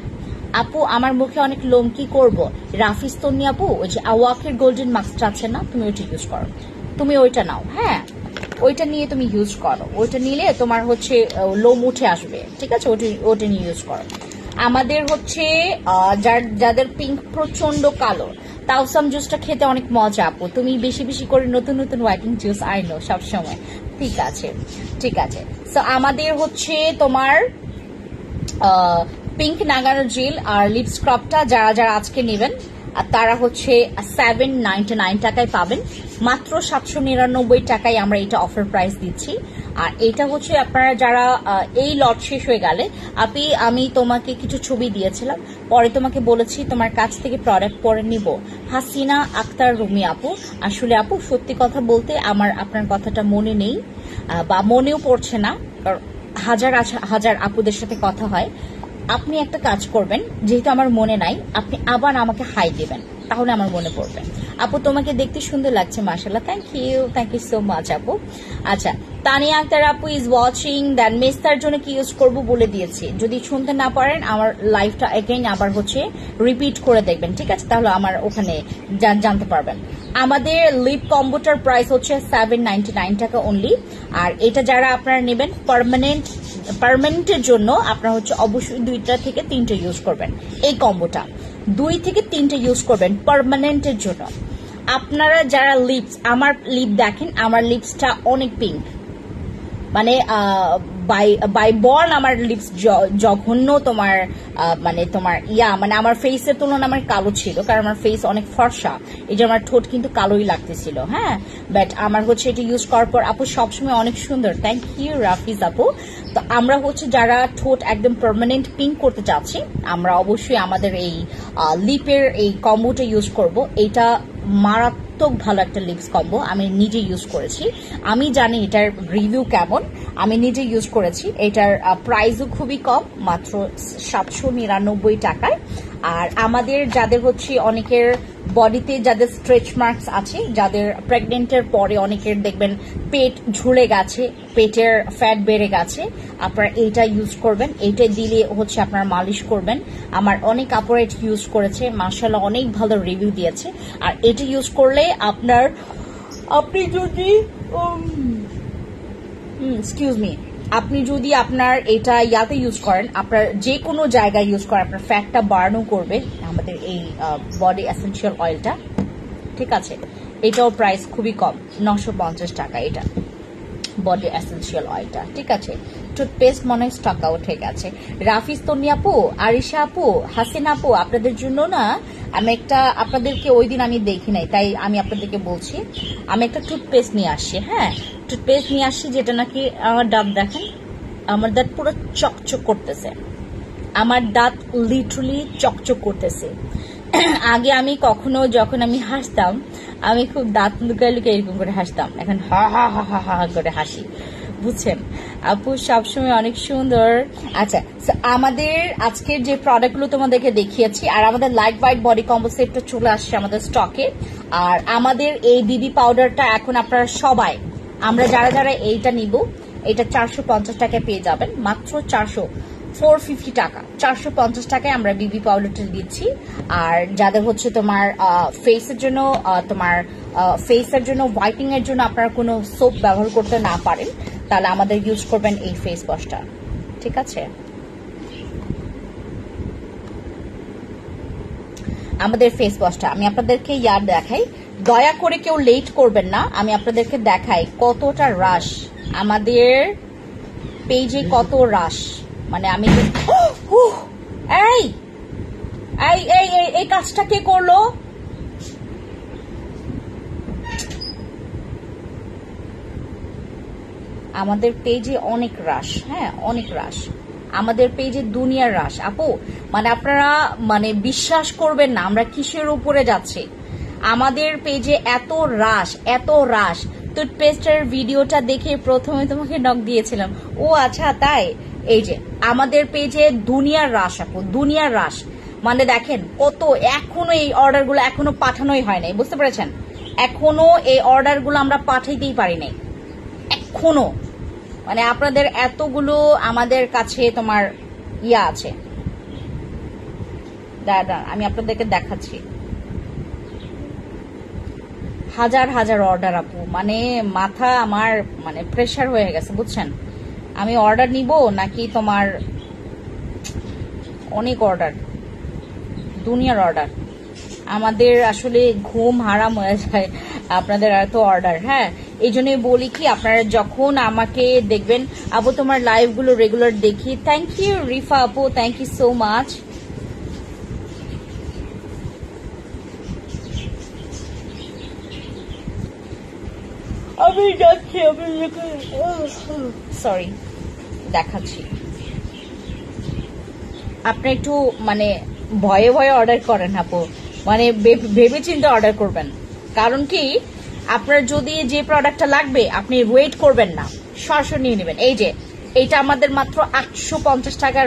[SPEAKER 1] আপু, আমার মুখে অনেক লোম, কি করবো? রাফিজ তন্নি আপু, ওই যে আওয়াকের গোল্ডেন মাস্কটা আছে না, তুমি ওইটা ইউজ করো, তুমি ওইটা নাও। হ্যাঁ, ওইটা নিয়ে তুমি ইউজ করো, ওইটা নিলে তোমার হচ্ছে লোম উঠে আসবে, ঠিক আছে, ওটা নিয়ে ইউজ করো। আমাদের হচ্ছে যাদের পিঙ্ক প্রচন্ড কালো, তাওসাম জুসটা খেতে অনেক মজা আপু, তুমি বেশি বেশি করে নতুন নতুন হোয়াইটিং জুস আনো সবসময়, ঠিক আছে ঠিক আছে। সো আমাদের হচ্ছে তোমার পিঙ্ক নাগানো জেল আর লিপ স্ক্রাবটা যারা যারা আজকে নেবেন আর তারা হচ্ছে 799 টাকায় পাবেন, মাত্র 799 টাকায় আমরা এটা অফার প্রাইস দিচ্ছি। আর এটা হচ্ছে আপনারা যারা এই লট শেষ হয়ে গেলে আমি তোমাকে কিছু ছবি দিয়েছিলাম, পরে তোমাকে বলেছি তোমার কাছ থেকে প্রোডাক্ট পরে নিব, হাসিনা আক্তার রুমি আপু। আসলে আপু সত্যি কথা বলতে আমার আপনার কথাটা মনে নেই বা মনেও পড়ছে না, কারণ হাজার হাজার আপুদের সাথে কথা হয়। আপনি একটা কাজ করবেন, যেহেতু আমার মনে নাই, আপনি আবার আমাকে হাই দেবেন, তাহলে আমার মনে পড়বে। আপু তোমাকে দেখতে সুন্দর লাগছে মাশাআল্লাহ, থ্যাংক ইউ সো মাচ আপু। আচ্ছা, তানিয়া আক্তার আপু ইজ ওয়াচিং। দেন মেস্তার জন্য কি ইউজ করব বলে দিয়েছি, যদি শুনতে না পারেন আমার লাইভটা এগেইন আবার হচ্ছে রিপিট করে দেখবেন, ঠিক আছে, তাহলে আমার ওখানে জানতে পারবেন। আমাদের লিপ কম্বোটার প্রাইস হচ্ছে 799 টাকা অনলি। আর এটা যারা আপনারা নেবেন পার্মানেন্টের জন্য আপনারা হচ্ছে অবশ্যই 2টা থেকে 3টে ইউজ করবেন, এই কম্বোটা 2 থেকে 3টে ইউজ করবেন পার্মানেন্টের জন্য। আপনারা যারা লিপস, আমার লিপ দেখেন, আমার লিপসটা অনেক পিঙ্ক, মানে বাই বর্ন আমার লিপস জঘন্য, তোমার মানে তোমার মানে আমার ফেসের তুলনায় আমার কালো ছিল, কারণ আমার ফেস অনেক ফর্সা, এই যে আমার ঠোঁট কিন্তু কালোই লাগতেছিল, হ্যাঁ। বাট আমার হচ্ছে এটা ইউজ করার পর আপু সবসময় অনেক সুন্দর, থ্যাংক ইউ রাফিজ আপু। তো আমরা হচ্ছে যারা ঠোঁট একদম পার্মানেন্ট পিঙ্ক করতে চাচ্ছি, আমরা অবশ্যই আমাদের এই লিপের এই কম্বোটা ইউজ করব। এটা মারাত্মক ভালো একটা লিপস কম্বো, আমি নিজে ইউজ করেছি, আমি জানি এটার রিভিউ কেমন, আমি নিজে ইউজ করেছি। এটার প্রাইসও খুবই কম, মাত্র 799 টাকায়। আর আমাদের যাদের হচ্ছে অনেকের বডিতে যাদের স্ট্রেচ মার্কস আছে, যাদের প্রেগনেন্টের পরে অনেকের দেখবেন পেট ঝুলে গেছে, পেটের ফ্যাট বেড়ে গেছে, আপনারা এইটা ইউজ করবেন, এইটা দিলে হচ্ছে আপনারা মালিশ করবেন। আমার অনেক আপুরা এটা ইউজ করেছে, মাশাআল্লাহ অনেক ভালো রিভিউ দিয়েছে। আর এটা ইউজ করলে আপনি যদি আপনি যদি আপনার এটা ইয়াতে ইউজ করেন, আপনার যে কোনো জায়গায় ইউজ করেন, আপনার ফ্যাটটা বার্নও করবে আমাদের এই বডি এসেনশিয়াল অয়েলটা, ঠিক আছে। এটাও প্রাইস খুবই কম, 950 টাকা এটা বডি এসেনশিয়াল অয়েলটা, ঠিক আছে। টুথপেস্ট মনে হয় স্টক আউট হয়ে গেছে। রাফিজ তন্নি আপু, আরিশা আপু, হাসিনা আপু, আপনাদের জন্য না আমি একটা, আপনাদেরকে ওই দিন আমি দেখি নাই তাই আমি আপনাদেরকে বলছি, আমি একটা টুথপেস্ট নিয়ে আসছি, হ্যাঁ, টুথপেস্ট নিয়ে আসছি যেটা নাকি আমার দাঁত দেখেন, আমার দাঁত পুরো চকচক করতেছে, আমার দাঁত লিটারালি চকচক করতেছে। আগে আমি কখনো যখন আমি হাসতাম, আমি খুব দাঁত লুকায় লুকায় এরকম করে হাসতাম, এখন হা হা হা হা হা করে হাসি, বুঝছেন আপু, সবসময় অনেক সুন্দর। আচ্ছা, আমাদের আজকের যে প্রোডাক্টগুলো তোমাদেরকে দেখিয়েছি, আর আমাদের লাইট হোয়াইট বডি কম্বো সেটটা চলে আসছে আমাদের স্টকে। আর আমাদের এই বিবি পাউডারটা এখন আপনারা সবাই, আমরা যারা যারা এইটা নিব, এটা 450 টাকায় পেয়ে যাবেন, মাত্র 450 টাকা, 450 টাকায় আমরা বিবি পাউডারটা দিচ্ছি। আর যাদের হচ্ছে তোমার ফেসের জন্য হোয়াইটিং এর জন্য আপনারা কোনো সোপ ব্যবহার করতে না পারেন, তাহলে আমাদের ইউজ করবেন এই ফেস ওয়াশটা, ঠিক আছে। আমাদের ফেস ওয়াশটা আমি আপনাদেরকে দেখাই, দয়া করে কেউ লেট করবেন না, আমি আপনাদেরকে দেখাই কতটা রাশ আমাদের পেজে, কত রাশ, মানে আমি এই কাজটা কে করলো? আমাদের পেজে অনেক রাশ, হ্যাঁ অনেক রাশ, আমাদের পেজে দুনিয়ার রাশ আপু, মানে আপনারা মানে বিশ্বাস করবেন না আমরা কিসের উপরে যাচ্ছি। আমাদের পেজে এত রাশ। টুথপেস্টের ভিডিওটা দেখে প্রথমে তোমাকে নক দিয়েছিলাম, ও আচ্ছা তাই। এই যে আমাদের পেজে দুনিয়ার রাশ আপু, দুনিয়ার রাশ, মানে দেখেন কত, এখনো এই অর্ডারগুলো এখনো পাঠানোই হয় নাই, বুঝতে পেরেছেন, এখনো এই অর্ডারগুলো আমরা পাঠাইতেই পারি নাই এখনো, মানে আপনাদের এতগুলো আমাদের কাছে তোমার আছে। দাঁড়ান আমি আপনাদেরকে দেখাচ্ছি, হাজার হাজার অর্ডার আপু, মানে মাথা আমার মানে প্রেসার হয়ে গেছে বুঝছেন। আমি অর্ডার নিব নাকি তোমার অনেক অর্ডার, দুনিয়ার অর্ডার, আমাদের আসলে ঘুম হারাম হয়ে যায় আপনাদের এত অর্ডার। হ্যাঁ, এই জন্যই বলি কি, আপনারা যখন আমাকে দেখবেন, আপু তোমার লাইভগুলো রেগুলার দেখি। থ্যাংক ইউ রিফা আপু, থ্যাংক ইউ সো মাচ। আমি যাচ্ছি, আমি সরি দেখাচ্ছি। আপনি একটু মানে ভয়ে ভয়ে অর্ডার করেন আপু, মানে ভেবে চিন্তে অর্ডার করবেন। কারণ কি, আপনার যদি যে প্রোডাক্টটা লাগবে আপনি ওয়েট করবেন না, সরাসরি নিয়ে নেবেন। এই যে এইটা আমাদের মাত্র 850 টাকার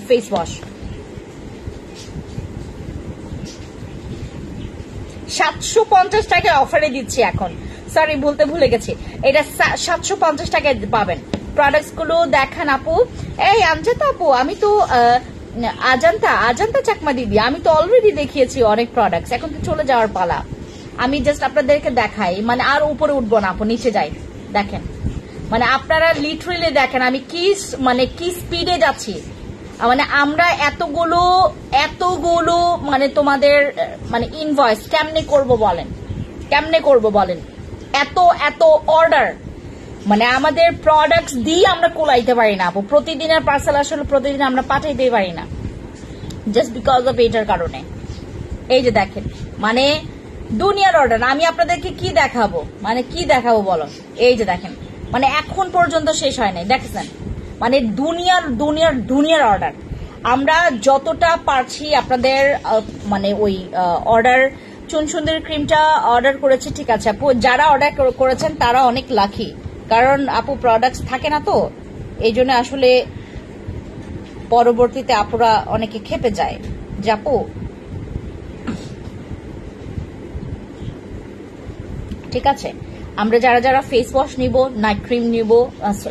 [SPEAKER 1] ফেস ওয়াশ, 750 টাকায় অফারে দিচ্ছি এখন। সরি বলতে ভুলে গেছি, এটা 750 টাকায় পাবেন। প্রোডাক্টস গুলো দেখান আপু। এই আনজাতা আপু, আমি তো আজান্তা চাকমা দিদি, আমি তো অলরেডি দেখিয়েছি অনেক প্রোডাক্টস, এখন তো চলে যাওয়ার পালা। আমি জাস্ট আপনাদেরকে দেখাই, মানে আর উপরে উঠবো না আপু, নিচে যাই। দেখেন, মানে আপনারা লিটারেলি দেখেন আমি কি স্পিডে যাচ্ছি। মানে আমরা এতগুলো মানে তোমাদের মানে ইনভয়েস কেমনে করব বলেন, এত অর্ডার, মানে আমাদের প্রোডাক্টস দিয়ে আমরা কোলাইতে পারি না আপু। প্রতিদিনের পার্সেল আসলে প্রতিদিন আমরা পাঠাইতে পারি না, জাস্ট বিকজ অফ এটার কারণে। এই যে দেখেন, মানে দুনিয়ার অর্ডার। আমি আপনাদেরকে কি দেখাবো বলো। এই যে দেখেন, মানে এখন পর্যন্ত শেষ হয় নাই, দেখেছেন, মানে দুনিয়ার অর্ডার। আমরা যতটা পারছি আপনাদের মানে ওই অর্ডার, চুনসুন্দর ক্রিমটা অর্ডার করেছি, ঠিক আছে আপু। যারা অর্ডার করেছেন তারা অনেক লাকি, কারণ আপু প্রোডাক্টস থাকে না তো, এই জন্য আসলে পরবর্তীতে আপুরা অনেকে খেপে যায় যে আপু, ঠিক আছে। আমরা যারা ফেস ওয়াশ নিব, নাইট ক্রিম নিব,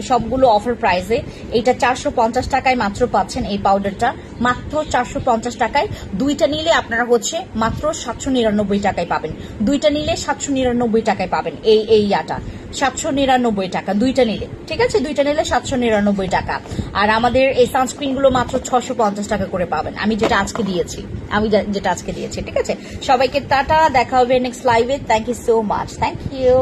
[SPEAKER 1] সবগুলো অফার প্রাইসে। এইটা 450 টাকায় মাত্র পাচ্ছেন, এই পাউডারটা মাত্র 450 টাকায়। দুইটা নিলে আপনারা হচ্ছে মাত্র 799 টাকায় পাবেন। দুইটা নিলে 799 টাকায় পাবেন এই ইয়াটা, 799 টাকা দুইটা নিলে, ঠিক আছে। দুইটা নিলে 799 টাকা। আর আমাদের এই সানস্ক্রিন গুলো মাত্র 650 টাকা করে পাবেন, আমি যেটা আজকে দিয়েছি, ঠিক আছে। সবাইকে টাটা, দেখা হবে নেক্সট লাইভে। Thank you so much, thank you.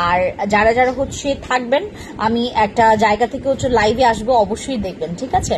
[SPEAKER 1] আর যারা হচ্ছে থাকবেন, আমি একটা জায়গা থেকে হচ্ছে লাইভে আসবো, অবশ্যই দেখবেন, ঠিক আছে।